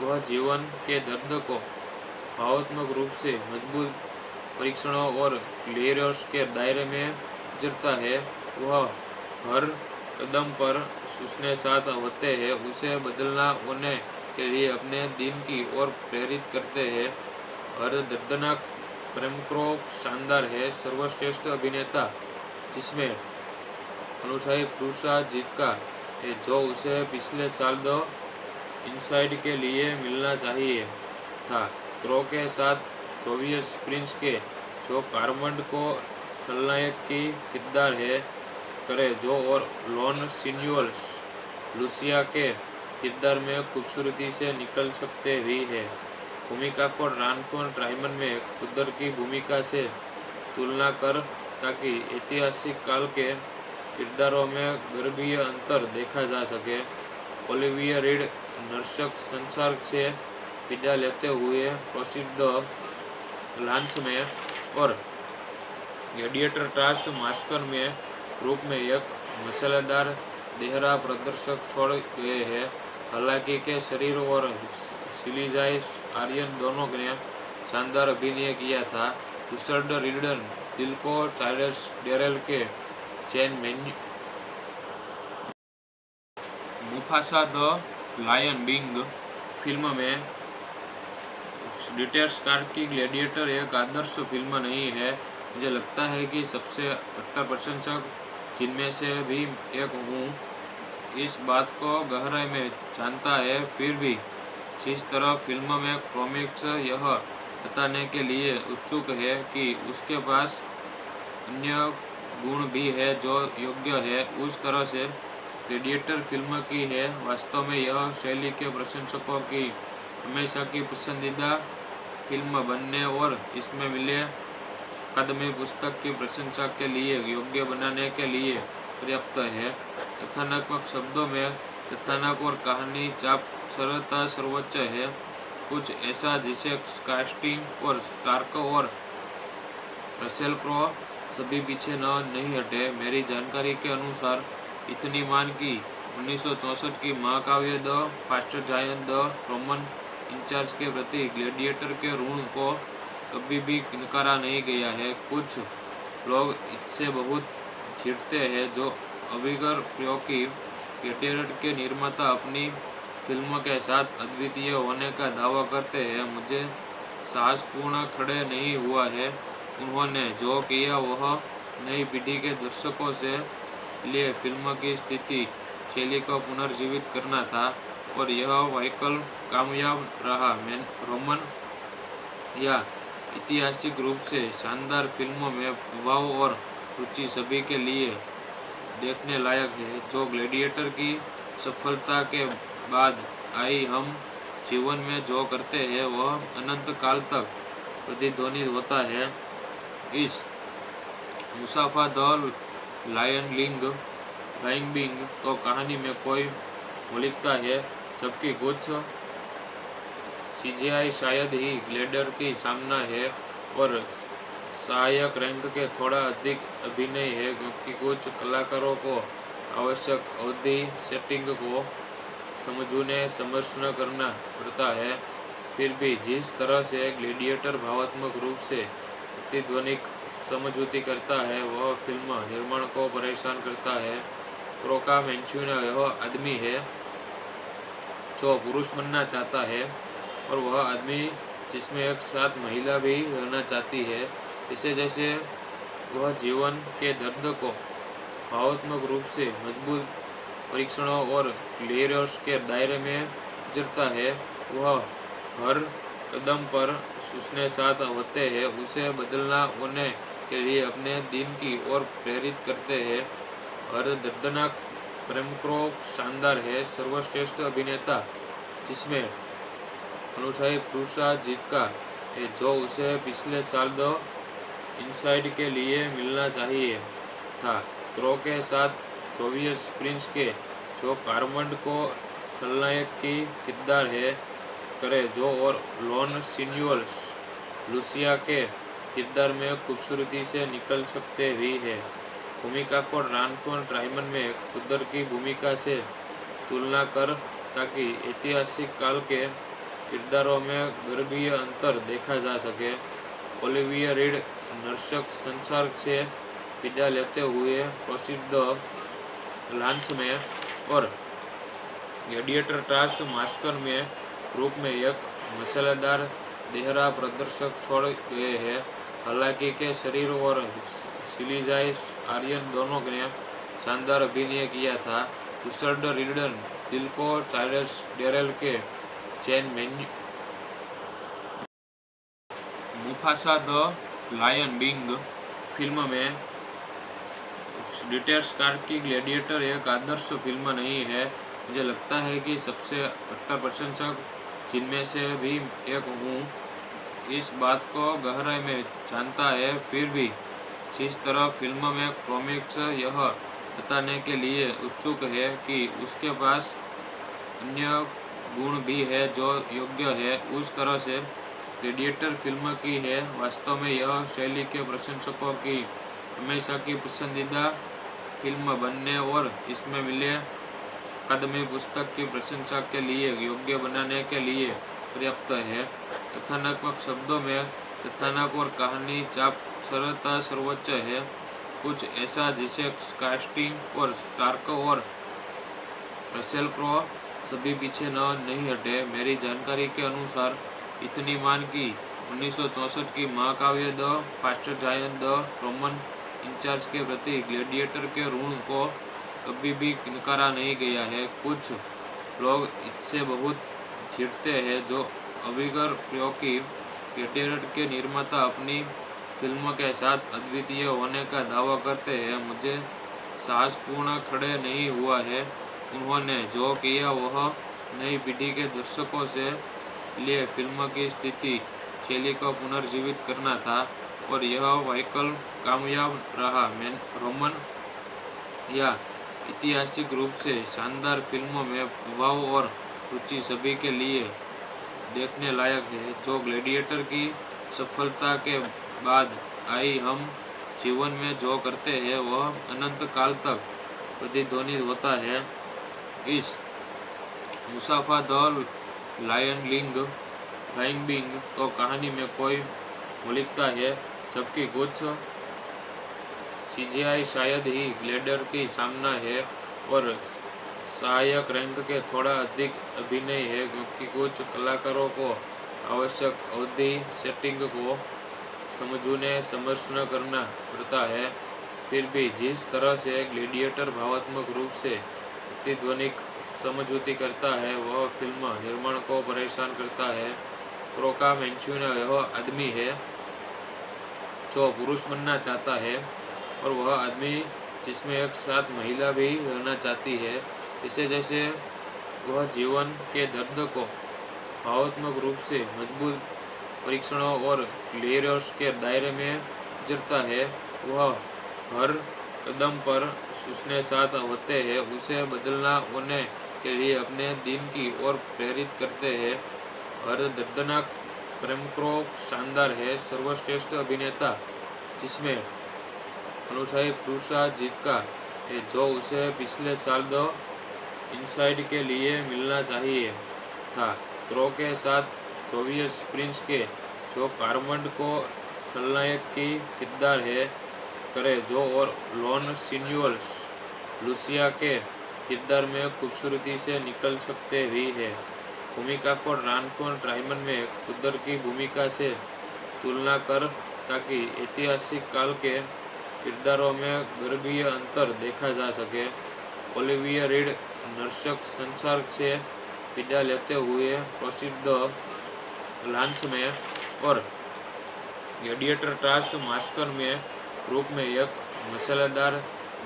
वह जीवन के दर्द को भावात्मक रूप से मजबूत परीक्षणों और ग्लैरियस के दायरे में गुजरता है, वह हर कदम पर उसने साथ होते हैं, उसे बदलना होने के लिए अपने दिन की ओर प्रेरित करते हैं। हर दर्दनाक प्रेम क्रो शानदार है। सर्वश्रेष्ठ अभिनेता जिसमें अनुशाही पुरस्कार जीता है, जो उसे पिछले साल द इनसाइड के लिए मिलना चाहिए था। क्रो के साथ जोवियस प्रिंस के जो कार्मंड को खलनायक की किरदार है करे जो और लॉन सिन्यूअल लूसिया के किरदार में खूबसूरती से निकल सकते भी है। भूमिका को ड्रानफोन ट्राइमन में खुदर की भूमिका से तुलना कर ताकि ऐतिहासिक काल के किरदारों में गर्भीय अंतर देखा जा सके। ओलिविया रीड नर्सक संसार से विदा लेते हुए प्रसिद्ध लांस में और ग्लैडिएटर टास्क मास्टर में रूप में एक मसालेदार देहरा प्रदर्शक छोड़ गए हैं। हालांकि के शरीर और सिलीजाई आर्यन दोनों ने शानदार अभिनय किया था। रिचर्ड रिडन दिल को चार्ल्स डेरेल के चैन menu Mufasa the Lion King film में डिटेल्स स्टार की ग्लैडिएटर एक आदर्श फिल्म नहीं है। मुझे लगता है कि सबसे कट्टर प्रशंसक जिनमें से भी एक हूँ इस बात को गहराई में जानता है, फिर भी जिस तरह फिल्म में कॉमिक्स यह बताने के लिए उत्सुक है कि उसके पास अन्य गुण भी है जो योग्य है, उस तरह से ग्लैडिएटर फिल्म की है। वास्तव में यह शैली के प्रशंसकों की हमेशा की पसंदीदा फिल्म बनने और इसमें मिले अकादमी पुस्तक की प्रशंसा के लिए योग्य बनाने के लिए पर्याप्त है। कथानात्मक शब्दों में कथानक और कहानी चाप सरलता सर्वोच्च है, कुछ ऐसा जिसे कास्टिंग और स्टार्क और रसेल क्रो सभी पीछे नहीं हटे। मेरी जानकारी के अनुसार इतनी मान की 1964 की महाकाव्य the fast giant the Roman incharge के प्रति ग्लैडिएटर के ऋण को कभी भी नकारा नहीं गया है। कुछ लोग इससे बहुत चिढ़ते हैं जो अविगर प्रयोग की ग्लैडिएटर के निर्माता अपनी फिल्म के साथ अद्वितीय होने का दावा करते हैं। मुझे साहसपूर्ण खड़े नहीं हुआ है। उन्होंने जो किया वह नई पीढ़ी के दर्शकों से लिए फिल्म की स्थिति शैली को पुनर्जीवित करना था और यह वाकई कामयाब रहा। रोमन या ऐतिहासिक रूप से शानदार फिल्मों में प्रभाव और रुचि सभी के लिए देखने लायक है। जो ग्लैडिएटर की सफलता के बाद आई, हम जीवन में जो करते हैं वह अनंत काल तक प्रतिध्वनित होता है। इस मुसाफा द लायन बिंग तो कहानी में कोई मौलिकता है, जबकि कुछ सीजीआई शायद ही ग्लैडिएटर की सामना है और सहायक रैंक के थोड़ा अधिक अभिनय है, क्योंकि कुछ कलाकारों को आवश्यक अवधि सेटिंग को समझना करना पड़ता है। फिर भी जिस तरह से ग्लैडिएटर भावात्मक रूप से प्रतिध्वनिक समझौती करता है वह फिल्म निर्माण को परेशान करता है। क्रोका मैंचुना वह आदमी है जो पुरुष बनना चाहता है और वह आदमी जिसमें एक साथ महिला भी रहना चाहती है। इसे जैसे वह जीवन के दर्द को भावात्मक रूप से मजबूत परीक्षणों और लेयर्स के दायरे में गुजरता है। वह हर कदम पर उसने साथ होते हैं, उसे बदलना होने के लिए अपने दिन की ओर प्रेरित करते हैं। हर दर्दनाक प्रेमक्रो शानदार है। सर्वश्रेष्ठ अभिनेता जिसमें अनुशाही पुरस्कार जीता है जो उसे पिछले साल द इनसाइड के लिए मिलना चाहिए था। क्रो के साथ सोवियत प्रिंस के जो कार्मंड को खलनायक की किरदार है करे जो और लोन सीनियर लुसिया के किरदार में खूबसूरती से निकल सकते भी है। भूमिका को रानकोन ट्राइमन में खुदर की भूमिका से तुलना कर ताकि ऐतिहासिक काल के किरदारों में गर्भीय अंतर देखा जा सके। ओलिविया रीड नर्सक संसार से विदा लेते हुए प्रसिद्ध लांस में और ग्लैडिएटर टास्क मास्टर में रूप में एक मसालेदार देहरा प्रदर्शक छोड़ गए हैं। हालांकि के शरीर और सिलीजाई आर्यन दोनों ने शानदार अभिनय किया था। रिचर्ड रिडन दिल को चार्ल्स डेरेल के चैन Mufasa the Lion King film में डिटेल स्टार की ग्लैडिएटर एक आदर्श फिल्म नहीं है। मुझे लगता है कि सबसे कट्टर प्रशंसक जिनमें से भी एक हूँ इस बात को गहराई में जानता है। फिर भी जिस तरह फिल्म में कॉमिक्स यह बताने के लिए उत्सुक है कि उसके पास अन्य गुण भी है जो योग्य है, उस तरह से ग्लैडिएटर फिल्म की है। वास्तव में यह शैली के प्रशंसकों की हमेशा की पसंदीदा फिल्म बनने और इसमें मिले अकादमी पुस्तक की प्रशंसा के लिए योग्य बनाने के लिए पर्याप्त है। कथानात्मक शब्दों में कथानक और कहानी चाप सरलता सर्वोच्च है। कुछ ऐसा जिसे कास्टिंग और स्टार्क और रसेल क्रो सभी पीछे नहीं हटे। मेरी जानकारी के अनुसार इतनी मान की 1964 की महाकाव्य the fast giant the Roman incharge के प्रति ग्लैडिएटर के ऋण को कभी भी नकारा नहीं गया है। कुछ लोग इससे बहुत चिढ़ते हैं जो अविगर प्रयोग की ग्लैडिएटर के निर्माता अपनी फिल्म के साथ अद्वितीय होने का दावा करते हैं। मुझे साहसपूर्ण खड़े नहीं हुआ है। उन्होंने जो किया वह नई पीढ़ी के दर्शकों से लिए फिल्म की स्थिति शैली को पुनर्जीवित करना था और यह वाकई कामयाब रहा। रोमन या ऐतिहासिक रूप से शानदार फिल्मों में प्रभाव और रुचि सभी के लिए देखने लायक है। जो ग्लैडिएटर की सफलता के बाद आई, हम जीवन में जो करते हैं वह अनंत काल तक प्रतिध्वनित होता है। इस मुसाफा द लायन बिंग तो कहानी में कोई मौलिकता है, जबकि कुछ सीजीआई शायद ही ग्लेडर की सामना है और सहायक रैंक के थोड़ा अधिक अभिनय है, क्योंकि कुछ कलाकारों को आवश्यक अवधि सेटिंग को समझना करना पड़ता है। फिर भी जिस तरह से ग्लेडिएटर भावात्मक रूप से प्रतिध्वनिक समझौती करता है, वह फिल्म निर्माण को परेशान करता है। क्रोका मैंचुना वह आदमी है जो पुरुष बनना चाहता है, और वह आदमी जिसमें एक साथ महिला भी रहना चाहती है। इसे जैसे वह जीवन के दर्द को भावात्मक रूप से मजबूत परीक्षणों और लेयर्स के दायरे में गुजरता है। वह हर कदम पर उसने साथ होते हैं, उसे बदलना होने के लिए अपने दिन की ओर प्रेरित करते हैं। हर दर्दनाक प्रेमक्रो शानदार है। सर्वश्रेष्ठ अभिनेता जिसमें अनुसाई पुरुषा जीत है, जो उसे पिछले साल द इनसाइड के लिए मिलना चाहिए था। क्रो के साथ जोवियस प्रिंस के जो कार्मंड को खलनायक की किरदार है करे जो और लॉन सिन्यूअल लूसिया के किरदार में खूबसूरती से निकल सकते भी है। भूमिका को रानकोन ट्राइमन में खुदर की भूमिका से तुलना कर, ताकि ऐतिहासिक काल के किरदारों में गर्भीय अंतर देखा जा सके। ओलिविया रीड नर्सक संसार से विदा लेते हुए प्रसिद्ध लांस में और ग्लेडिएटर ट्रांस मास्कर में रूप में एक मसालेदार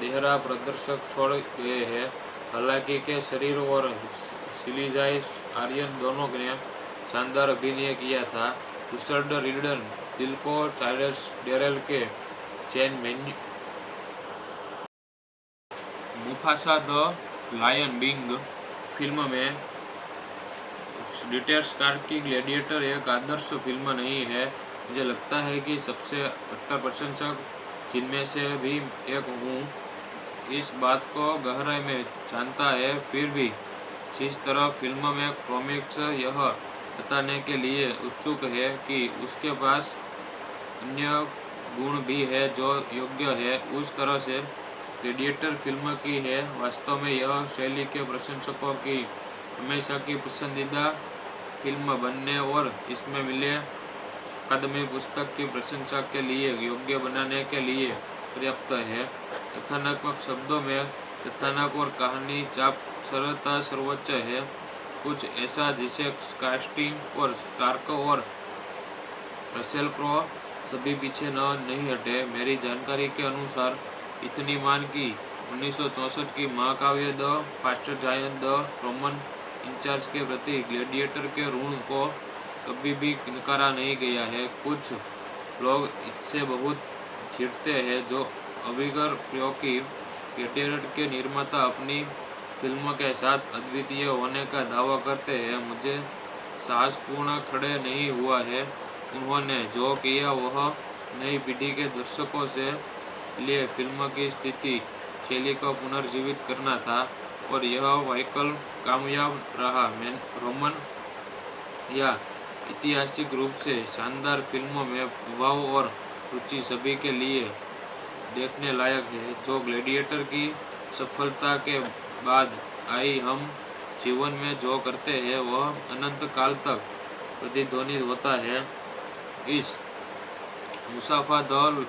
देहरा प्रदर्शक छोड़ गए हैं। हालांकि के शरीर और सिलीजाई आर्यन दोनों ने शानदार अभिनय किया था। रिचर्ड रिडन दिल को चार्ल्स डेरेल के चैन menu Mufasa the Lion King film में डिटेल्स स्टार की ग्लेडिएटर एक आदर्श फिल्म नहीं है। मुझे लगता है कि सबसे कट्टर प्रशंसक जिनमें से भी एक हूँ इस बात को गहराई में जानता है। फिर भी जिस तरह फिल्म में कॉमिक्स यह बताने के लिए उत्सुक है कि उसके पास अन्य गुण भी है जो योग्य है, उस तरह से ग्लेडिएटर फिल्म की है। वास्तव में यह शैली के प्रशंसकों की हमेशा की पसंदीदा फिल्म बनने और इसमें मिले अकादमी पुस्तक की प्रशंसा के लिए योग्य बनाने के लिए पर्याप्त है। कथानात्मक शब्दों में कथानक और कहानी चाप सरलता सर्वोच्च है, कुछ ऐसा जिसे कास्टिंग और स्टार्क और रसेल क्रो सभी पीछे नहीं हटे। मेरी जानकारी के अनुसार इतनी मान की 1964 की महाकाव्य the fast giant the Roman incharge के प्रति ग्लेडिएटर के ऋण को कभी भी नकारा नहीं गया है। कुछ लोग इससे बहुत चिढ़ते हैं जो अभिगर क्योंकि ग्लेडिएटर के निर्माता अपनी फिल्म के साथ अद्वितीय होने का दावा करते हैं। मुझे साहसपूर्ण खड़े नहीं हुआ है। उन्होंने जो किया वह नई पीढ़ी के दर्शकों से लिए फिल्म की स्थिति शैली को पुनर्जीवित करना था, और यह वाइकल कामयाब रहा। रोमन या ऐतिहासिक रूप से शानदार फिल्मों में प्रभाव और रुचि सभी के लिए देखने लायक है। जो ग्लेडिएटर की सफलता के बाद आई, हम जीवन में जो करते हैं वह अनंत काल तक प्रतिध्वनित होता है। इस मुसाफा द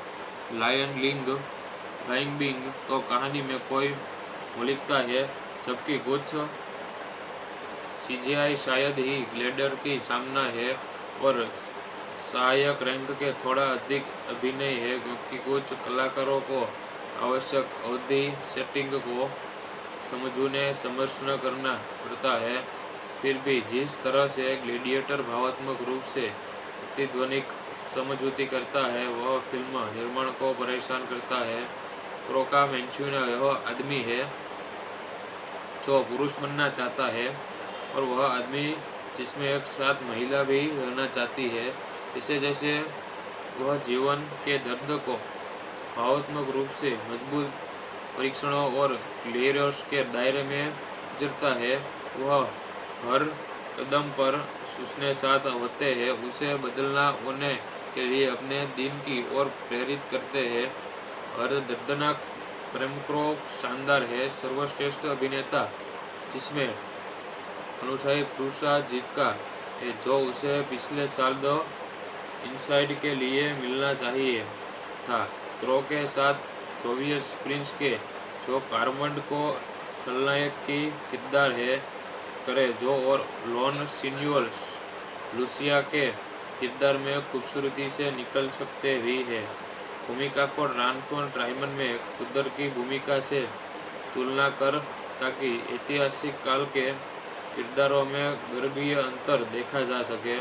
लायन बिंग तो कहानी में कोई मौलिकता है, जबकि कुछ सीजीआई शायद ही ग्लेडर की सामना है और सहायक रैंक के थोड़ा अधिक अभिनय है, क्योंकि कुछ कलाकारों को आवश्यक अवधि सेटिंग को समझना करना पड़ता है। फिर भी जिस तरह से ग्लेडिएटर भावात्मक रूप से प्रतिध्वनिक समझौती करता है, वह फिल्म निर्माण को परेशान करता है। क्रोका मैंचुना वह आदमी है जो पुरुष बनना चाहता है, और वह आदमी जिसमें एक साथ महिला भी रहना चाहती है। इसे जैसे वह जीवन के दर्द को भावात्मक रूप से मजबूत परीक्षणों और लेयर्स के दायरे में गुजरता है वह हर कदम पर उसने साथ होते हैं, उसे बदलना होने के लिए अपने दिन की ओर प्रेरित करते हैं। हर दर्दनाक प्रेम को शानदार है, सर्वश्रेष्ठ अभिनेता जिसमें अनुशाही पुरस्कार जीता है, जो उसे पिछले साल द इनसाइड के लिए मिलना चाहिए था। क्रो के साथ सोवियत प्रिंस के जो कार्मंड को खलनायक की किरदार है करे जो और लॉन सीनियर लुसिया के किरदार में खूबसूरती से निकल सकते भी है। भूमिका को रानकोन ट्राइमन में कुदर की भूमिका से तुलना कर ताकि ऐतिहासिक काल के किरदारों में गर्भीय अंतर देखा जा सके।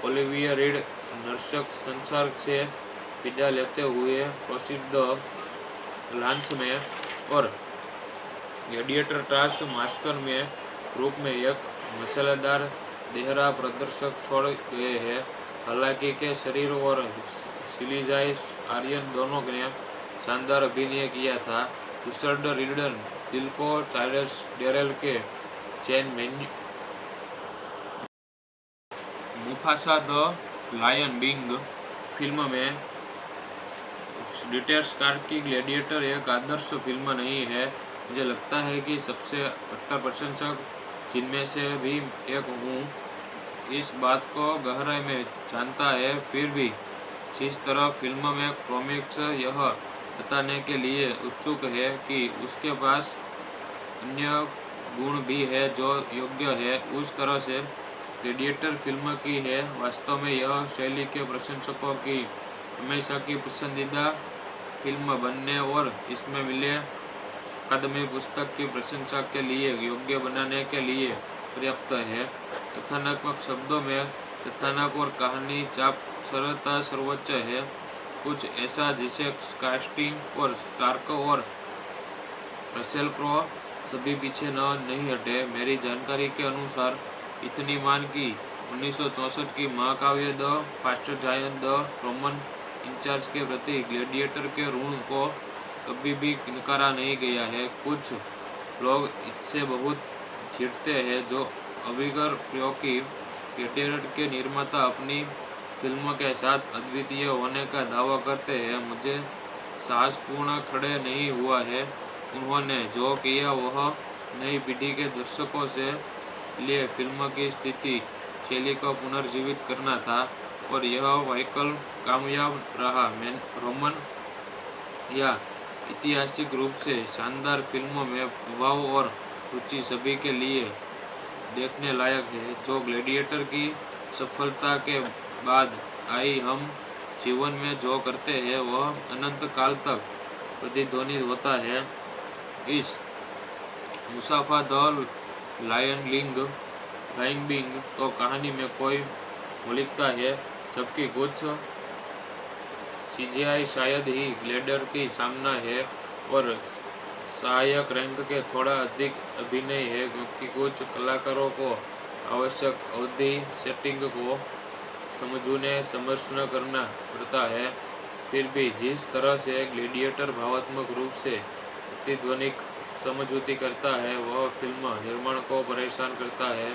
ओलिविया रीड नर्सक संसार से विदा लेते हुए प्रसिद्ध लांस में और ग्लैडिएटर टास्क मास्टर में रूप में एक मसालेदार देहरा प्रदर्शक छोड़ गए हैं। हालांकि के शरीर और सिलीजाई आर्यन दोनों ने शानदार अभिनय किया था। रिचर्ड रिडन दिल को चार्ल्स डेरेल के चैन menu Mufasa the Lion King film में डिटेल्स कार की ग्लैडिएटर एक आदर्श फिल्म नहीं है। मुझे लगता है कि सबसे कट्टर प्रशंसक जिनमें से भी एक हूँ इस बात को गहराई में जानता है, फिर भी जिस तरह फिल्म में कॉमिक्स यह बताने के लिए उत्सुक है कि उसके पास अन्य गुण भी है जो योग्य है उस तरह से ग्लैडिएटर फिल्म की है। वास्तव में यह शैली के प्रशंसकों की हमेशा की पसंदीदा फिल्म बनने और इसमें मिले अकादमी पुस्तक की प्रशंसा के लिए योग्य बनाने के लिए पर्याप्त है। कथानात्मक शब्दों में कथानक और कहानी चाप सरलता सर्वोच्च है, कुछ ऐसा जिसे कास्टिंग और स्टार्क और रसेल क्रो सभी पीछे नहीं हटे। मेरी जानकारी के अनुसार इतनी मान की 1964 की महाकाव्य the fast giant the Roman incharge के प्रति ग्लैडिएटर के ऋण को कभी भी नकारा नहीं गया है। कुछ लोग इससे बहुत चिढ़ते हैं जो अविगर प्रयोग की ग्लैडिएटर के निर्माता अपनी फिल्म के साथ अद्वितीय होने का दावा करते हैं। मुझे साहसपूर्ण खड़े नहीं हुआ है। उन्होंने जो किया वह नई पीढ़ी के दर्शकों से लिए फिल्म की स्थिति शैली को पुनर्जीवित करना था और यह वाइकल कामयाब रहा। रोमन या ऐतिहासिक रूप से शानदार फिल्मों में प्रभाव और रुचि सभी के लिए देखने लायक है। जो ग्लैडिएटर की सफलता के बाद आई, हम जीवन में जो करते हैं वह अनंत काल तक प्रतिध्वनित होता है। इस मुसाफा द लायन बिंग तो कहानी में कोई मौलिकता है, जबकि कुछ सीजीआई शायद ही ग्लैडिएटर की सामना है और सहायक रैंक के थोड़ा अधिक अभिनय है, क्योंकि कुछ कलाकारों को आवश्यक अवधि सेटिंग को समझना करना पड़ता है। फिर भी जिस तरह से ग्लैडिएटर भावात्मक रूप से प्रतिध्वनिक समझौती करता है वह फिल्म निर्माण को परेशान करता है।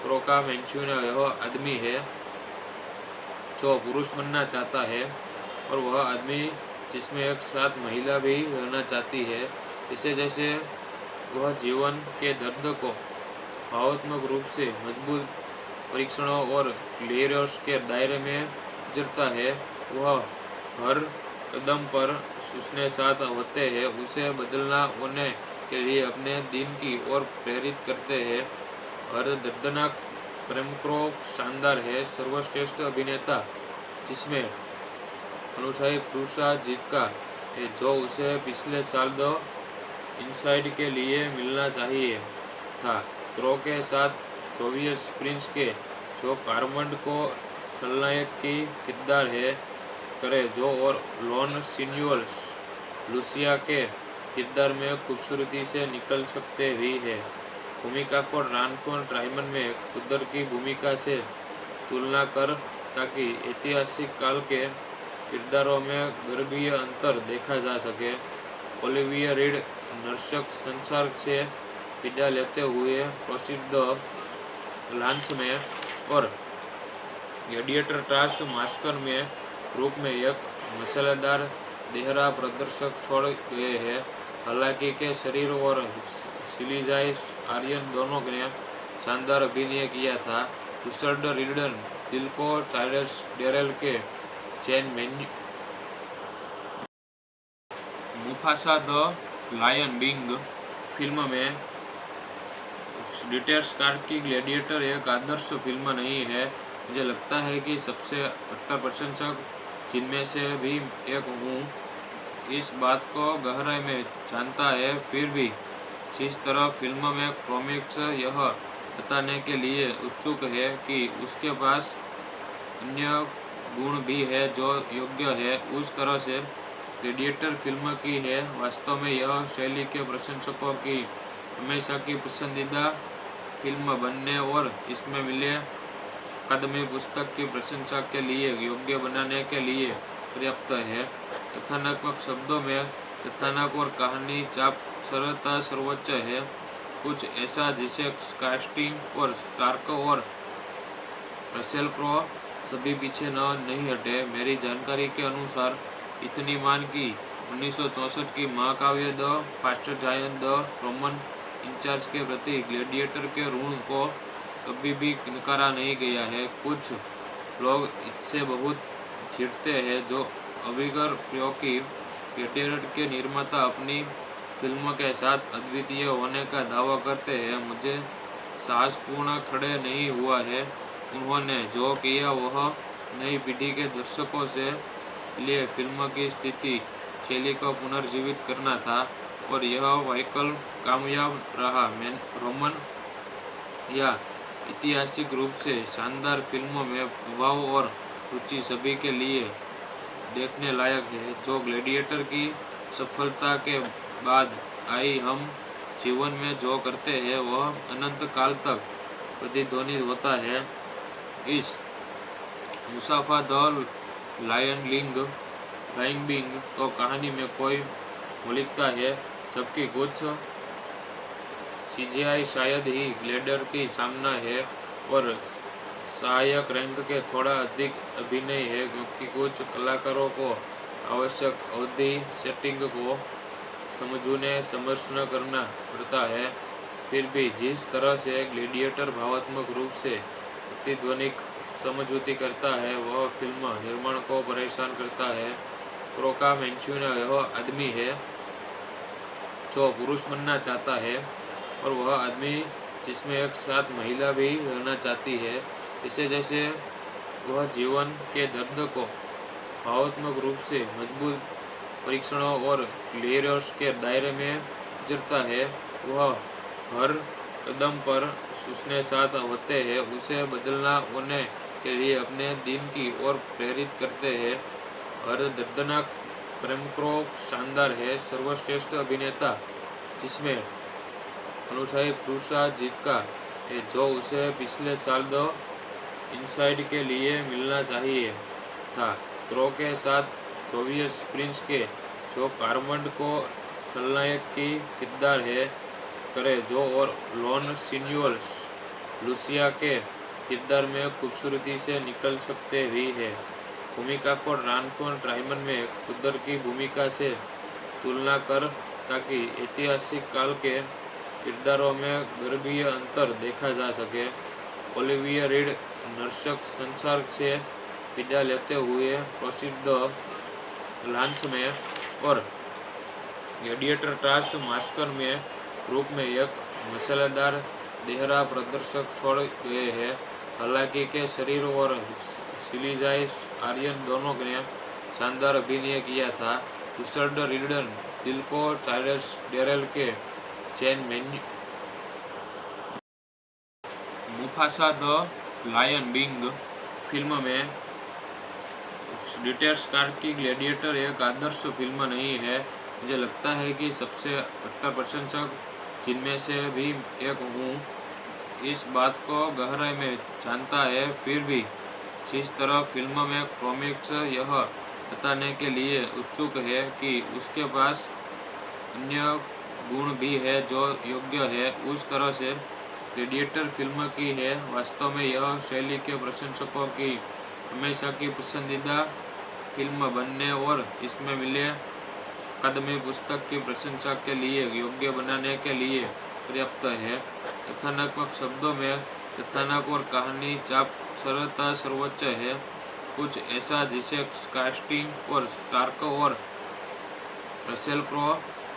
क्रो का मेंशन यह आदमी है जो पुरुष बनना चाहता है और वह आदमी जिसमें एक साथ महिला भी रहना चाहती है। इसे जैसे वह जीवन के दर्द को भावात्मक रूप से मजबूत परीक्षणों और लेयर्स के दायरे में गुजरता है, वह हर कदम पर उसने साथ होते हैं, उसे बदलना होने के लिए अपने दिन की ओर प्रेरित करते हैं। हर दर्दनाक प्रेम को शानदार है, सर्वश्रेष्ठ अभिनेता जिसमें अनुशाही पुरस्कार जीता है, जो उसे पिछले साल द इनसाइड के लिए मिलना चाहिए था। क्रो के साथ सोवियत प्रिंस के जो कार्मंड को खलनायक की किरदार है करे जो और लॉन सीनियर लुसिया के किरदार में खूबसूरती से निकल सकते भी है। भूमिका को रानकोन ट्राइमन में कुदर की भूमिका से तुलना कर ताकि ऐतिहासिक काल के किरदारों में गर्भीय अंतर देखा जा सके। ओलिविया रीड नर्सक संसार से विदा लेते हुए प्रसिद्ध लांस में और ग्लैडिएटर टास्क मास्कर में रूप में एक मसालेदार देहरा प्रदर्शक छोड़ गए हैं। हालांकि के शरीर और सिलीजाई आर्यन दोनों ने शानदार अभिनय किया था। रिचर्ड रिडन, दिल्को चाइल्ड्स डेरेल के चैन menu, Mufasa the Lion King film में डिटेल्स कार की ग्लैडिएटर एक आदर्श फिल्म नहीं है। मुझे लगता है कि सबसे कट्टर प्रशंसक जिनमें से भी एक हूँ इस बात को गहराई में जानता है। फिर भी जिस तरह फिल्म में कॉमिक्स यह बताने के लिए उत्सुक है कि उसके पास अन्य गुण भी है जो योग्य है, उस तरह से ग्लैडिएटर फिल्म की है। वास्तव में यह शैली के प्रशंसकों की हमेशा की पसंदीदा फिल्म बनने और इसमें मिले अकादमी पुस्तक की प्रशंसा के लिए योग्य बनाने के लिए पर्याप्त है। कथानात्मक शब्दों में कथानक और कहानी चाप सरलता सर्वोच्च है, कुछ ऐसा जिसे कास्टिंग और स्टार्क और रसेल क्रो सभी पीछे नहीं हटे। मेरी जानकारी के अनुसार इतनी मान की 1964 की महाकाव्य the fast giant the Roman incharge के प्रति ग्लैडिएटर के ऋण को कभी भी नकारा नहीं गया है। कुछ लोग इससे बहुत चिढ़ते हैं जो अविगर क्योंकि ग्लैडिएटर के निर्माता अपनी फिल्म के साथ अद्वितीय होने का दावा करते हैं। मुझे साहसपूर्ण खड़े नहीं हुआ है। उन्होंने जो किया वह नई पीढ़ी के दर्शकों से लिए फिल्म की स्थिति शैली को पुनर्जीवित करना था और यह वैकल्प कामयाब रहा। रोमन या ऐतिहासिक रूप से शानदार फिल्मों में प्रभाव और रुचि सभी के लिए देखने लायक है। जो ग्लैडिएटर की सफलता के बाद आई, हम जीवन में जो करते हैं वह अनंत काल तक प्रतिध्वनित होता है। इस मुसाफा द लायन किंग तो कहानी में कोई मौलिकता है, जबकि कुछ सीजीआई शायद ही ग्लैडिएटर की सामना है और सहायक रैंक के थोड़ा अधिक अभिनय है, क्योंकि कुछ कलाकारों को आवश्यक अवधि सेटिंग को समझना करना पड़ता है। फिर भी जिस तरह से ग्लैडिएटर भावात्मक रूप से प्रतिध्वनिक समझौती करता है वह फिल्म निर्माण को परेशान करता है। क्रो का मेंशुना वह आदमी है जो पुरुष बनना चाहता है और वह आदमी जिसमें एक साथ महिला भी रहना चाहती है। जैसे जैसे वह जीवन के दर्द को भावात्मक रूप से मजबूत परीक्षणों और लेयर्स के दायरे में गुजरता है, वह हर कदम पर उसने साथ होते हैं, उसे बदलना होने के लिए अपने दिन की ओर प्रेरित करते हैं। हर दर्दनाक प्रेमक्रो शानदार है। सर्वश्रेष्ठ अभिनेता जिसमें अनुसाई पुरस्कार जीता है जो उसे पिछले साल द इनसाइड के लिए मिलना चाहिए था। क्रो के साथ जोवियस प्रिंस के जो कार्मंड को खलनायक की किरदार है करे जो और लॉन सिन्यूअल लूसिया के किरदार में खूबसूरती से निकल सकते भी है। भूमिका को ट्रांसफॉर्म ट्राइमन में खुदर की भूमिका से तुलना कर ताकि ऐतिहासिक काल के किरदारों में गर्भीय अंतर देखा जा सके। ओलिविया रीड नर्सक संसार से विदा लेते हुए प्रसिद्ध लांस में और ग्लैडिएटर टास्क मास्कर में रूप में एक मसालेदार देहरा प्रदर्शक छोड़ गए हैं। हालांकि के शरीर और सिलीजाई आर्यन दोनों ने शानदार अभिनय किया था। रिचर्ड रिडन, दिल्को चाइल्ड्स डेरेल के चैन menu, Mufasa the Lion King film में डिटेल्स कार की ग्लैडिएटर एक आदर्श फिल्म नहीं है। मुझे लगता है कि सबसे कट्टर प्रशंसक जिनमें से भी एक हूँ इस बात को गहराई में जानता है। फिर भी जिस तरह फिल्म में कॉमिक्स यह बताने के लिए उत्सुक है कि उसके पास अन्य गुण भी है जो योग्य है उस तरह से ग्लैडिएटर फिल्म की है। वास्तव में यह शैली के प्रशंसकों की हमेशा की पसंदीदा फिल्म बनने और इसमें मिले अकादमी पुस्तक की प्रशंसा के लिए योग्य बनाने के लिए पर्याप्त है। कथानात्मक शब्दों में कथानक और कहानी चाप सरलता सर्वोच्च है, कुछ ऐसा जिसे कास्टिंग और स्टार्क और रसेल क्रो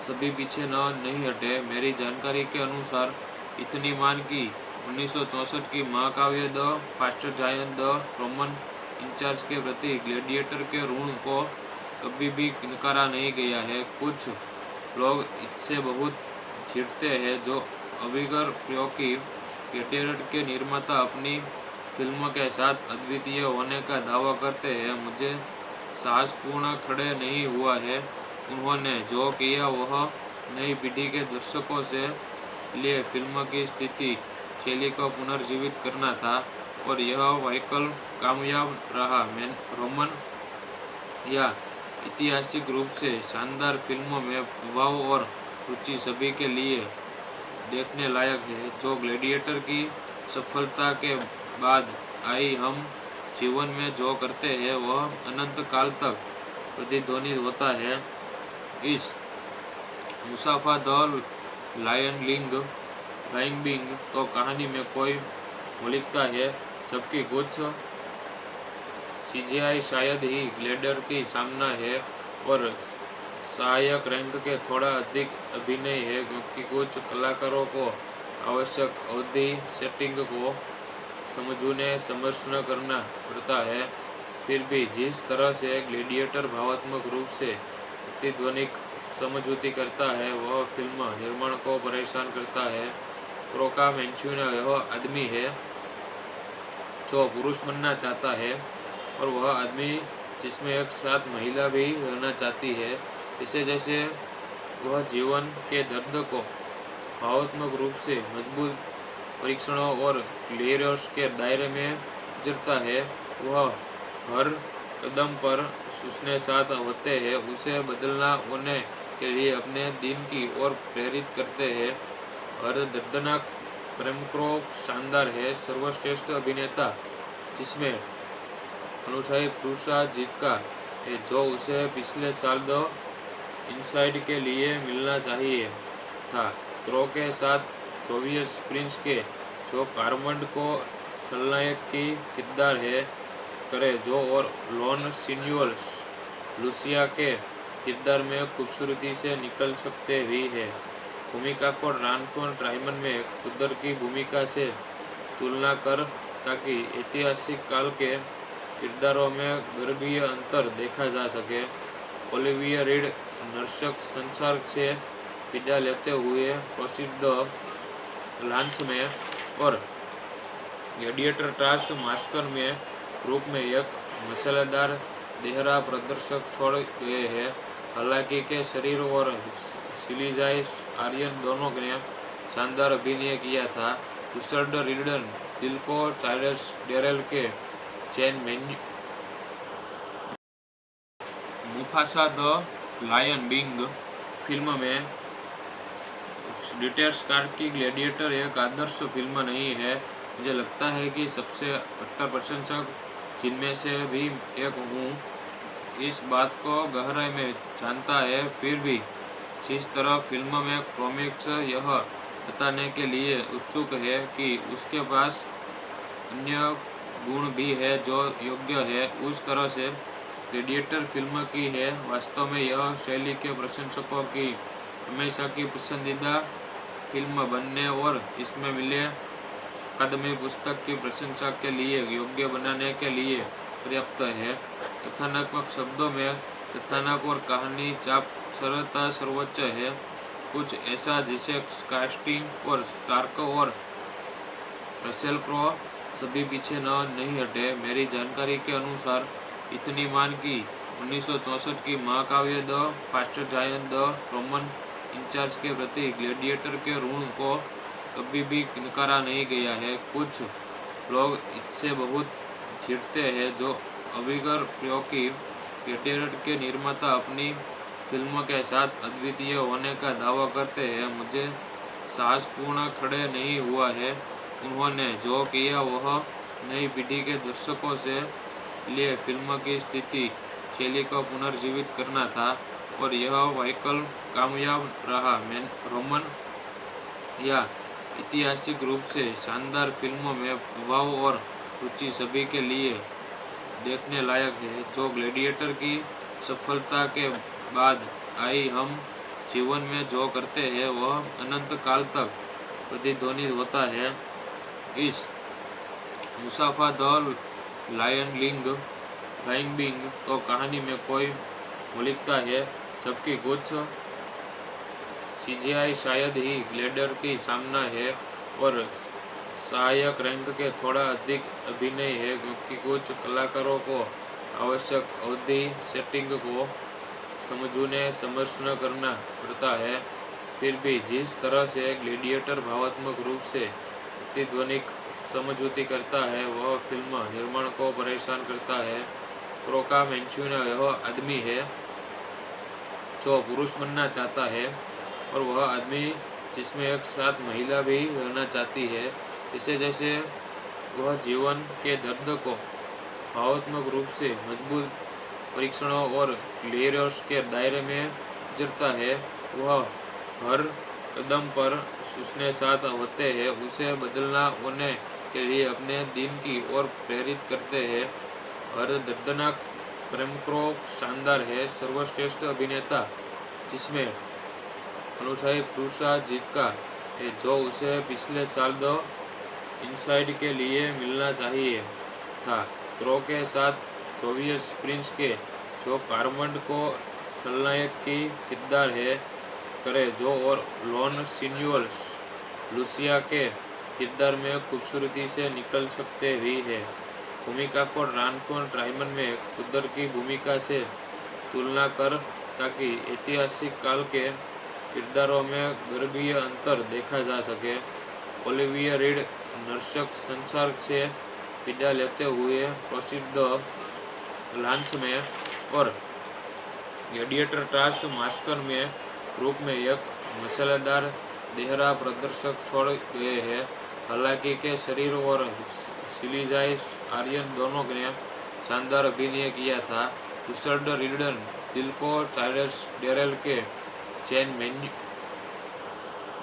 सभी पीछे नहीं हटे। मेरी जानकारी के अनुसार इतनी मान की 1964 की महाकाव्य the fast giant the Roman incharge के प्रति ग्लैडिएटर के ऋण को कभी भी नकारा नहीं गया है। कुछ लोग इससे बहुत चिढ़ते हैं जो अविगर प्रयोग की ग्लैडिएटर के निर्माता अपनी फिल्म के साथ अद्वितीय होने का दावा करते हैं। मुझे साहसपूर्ण खड़े नहीं हुआ है। उन्होंने जो किया वह नई पीढ़ी के दर्शकों से लिए फिल्म की स्थिति शैली को पुनर्जीवित करना था और यह वाकई कामयाब रहा। रोमन या ऐतिहासिक रूप से शानदार फिल्मों में प्रभाव और रुचि सभी के लिए देखने लायक है। जो ग्लैडिएटर की सफलता के बाद आई, हम जीवन में जो करते हैं वह अनंत काल तक प्रतिध्वनित होता है। इस मुसाफा द लायन बिंग तो कहानी में कोई मौलिकता है, जबकि कुछ सीजीआई शायद ही ग्लैडिएटर की सामना है और सहायक रैंक के थोड़ा अधिक अभिनय है, क्योंकि कुछ कलाकारों को आवश्यक अवधि सेटिंग को समझना करना पड़ता है। फिर भी जिस तरह से ग्लैडिएटर भावात्मक रूप से प्रतिध्वनिक समझौती करता है वह फिल्म निर्माण को परेशान करता है। क्रोका मैंचुना वह आदमी है जो पुरुष बनना चाहता है और वह आदमी जिसमें एक साथ महिला भी रहना चाहती है। इसे जैसे वह जीवन के दर्द को भावात्मक रूप से मजबूत परीक्षणों और लेयर्स के दायरे में गुजरता है। वह हर कदम पर उसने साथ होते हैं, उसे बदलना होने के लिए अपने दिन की ओर प्रेरित करते हैं। हर दर्दनाक प्रेमक्रो शानदार है। सर्वश्रेष्ठ अभिनेता जिसमें अनुशाही पुरस्कार जीता है जो उसे पिछले साल द इनसाइड के लिए मिलना चाहिए था। क्रो के साथ सोवियत प्रिंस के जो कार्मंड को खलनायक की किरदार है करे जो और लॉन सीनियर लुसिया के किरदार में खूबसूरती से निकल सकते भी है। भूमिका को रानकोन ट्राइमन में खुदर की भूमिका से तुलना कर ताकि ऐतिहासिक काल के किरदारों में गर्भीय अंतर देखा जा सके। ओलिविया रीड नर्सक संसार से विदा लेते हुए प्रसिद्ध लांस में और ग्लैडिएटर टास्क मास्टर में रूप में एक मसालेदार देहरा प्रदर्शक छोड़ गए हैं। हालांकि के शरीर और सिलीजाई आर्यन दोनों ने शानदार अभिनय किया था। रिचर्ड रिडन दिल को चार्ल्स डेरेल के चैन Mufasa the Lion King film में डिटेल स्टार्क की ग्लैडिएटर एक आदर्श फिल्म नहीं है। मुझे लगता है कि सबसे कट्टर प्रशंसक जिनमें से भी एक हूँ इस बात को गहराई में जानता है। फिर भी जिस तरह फिल्म में कॉमिक्स यह बताने के लिए उत्सुक है कि उसके पास अन्य गुण भी है जो योग्य है उस तरह से ग्लैडिएटर फिल्म की है। वास्तव में यह शैली के प्रशंसकों की हमेशा की पसंदीदा फिल्म बनने और इसमें मिले अकादमी पुस्तक की प्रशंसा के लिए योग्य बनाने के लिए पर्याप्त है। कथानात्मक शब्दों में कथानक और कहानी चाप सरलता सर्वोच्च है, कुछ ऐसा जिसे कास्टिंग और स्टार्क और रसेल क्रो सभी पीछे नहीं हटे। मेरी जानकारी के अनुसार इतनी मान की 1964 की महाकाव्य the fast giant the Roman incharge के प्रति ग्लैडिएटर के ऋण को कभी भी नकारा नहीं गया है। कुछ लोग इससे बहुत चिढ़ते हैं जो अविगर प्रयोग की ग्लैडिएटर के निर्माता अपनी फिल्म के साथ अद्वितीय होने का दावा करते हैं। मुझे साहसपूर्ण खड़े नहीं हुआ है। उन्होंने जो किया वह नई पीढ़ी के दर्शकों से लिए फिल्म की स्थिति शैली को पुनर्जीवित करना था और यह वाइकल कामयाब रहा। रोमन या ऐतिहासिक रूप से शानदार फिल्मों में प्रभाव और रुचि सभी के लिए देखने लायक है। जो ग्लैडिएटर की सफलता के बाद आई, हम जीवन में जो करते हैं वह अनंत काल तक प्रतिध्वनित होता है। इस मुसाफा द लायन बिंग तो कहानी में कोई मौलिकता है, जबकि कुछ सीजीआई शायद ही ग्लैडिएटर की सामना है और सहायक रैंक के थोड़ा अधिक अभिनय है, क्योंकि कुछ कलाकारों को आवश्यक अवधि सेटिंग को समझना करना पड़ता है। फिर भी जिस तरह से ग्लैडिएटर भावात्मक रूप से प्रतिध्वनिक समझौती करता है, वह फिल्म निर्माण को परेशान करता है। क्रोका मैंचुना वह आदमी है जो पुरुष बनना चाहता है और वह आदमी जिसमें एक साथ महिला भी रहना चाहती है। जैसे जैसे वह जीवन के दर्द को भावात्मक रूप से मजबूत परीक्षणों और लेयर्स के दायरे में गुजरता है, वह हर कदम पर उसने साथ होते हैं, उसे बदलना होने के लिए अपने दिन की ओर प्रेरित करते हैं। हर दर्दनाक प्रेमक्रो शानदार है। सर्वश्रेष्ठ अभिनेता जिसमें अनुसाई पुरुषा जीत है, जो उसे पिछले साल द इनसाइड के लिए मिलना चाहिए था। क्रो के साथ जोवियस प्रिंस के जो कार्मंड को खलनायक की किरदार है करे जो और लॉन सिन्यूअल लूसिया के किरदार में खूबसूरती से निकल सकते भी है। भूमिका को रानकोन ट्राइमन में खुदर की भूमिका से तुलना कर, ताकि ऐतिहासिक काल के किरदारों में गर्भीय अंतर देखा जा सके। ओलिविया रीड नर्सक संसार से विदा लेते हुए प्रसिद्ध लांस में और ग्लैडिएटर ट्रांस मास्कर में रूप में एक मसालेदार देहरा प्रदर्शक छोड़ गए हैं। हालांकि के शरीर और सिलीजाई आर्यन दोनों ने शानदार अभिनय किया था। रिचर्ड रिडन, दिल को चार्ल्स डेरेल के चैन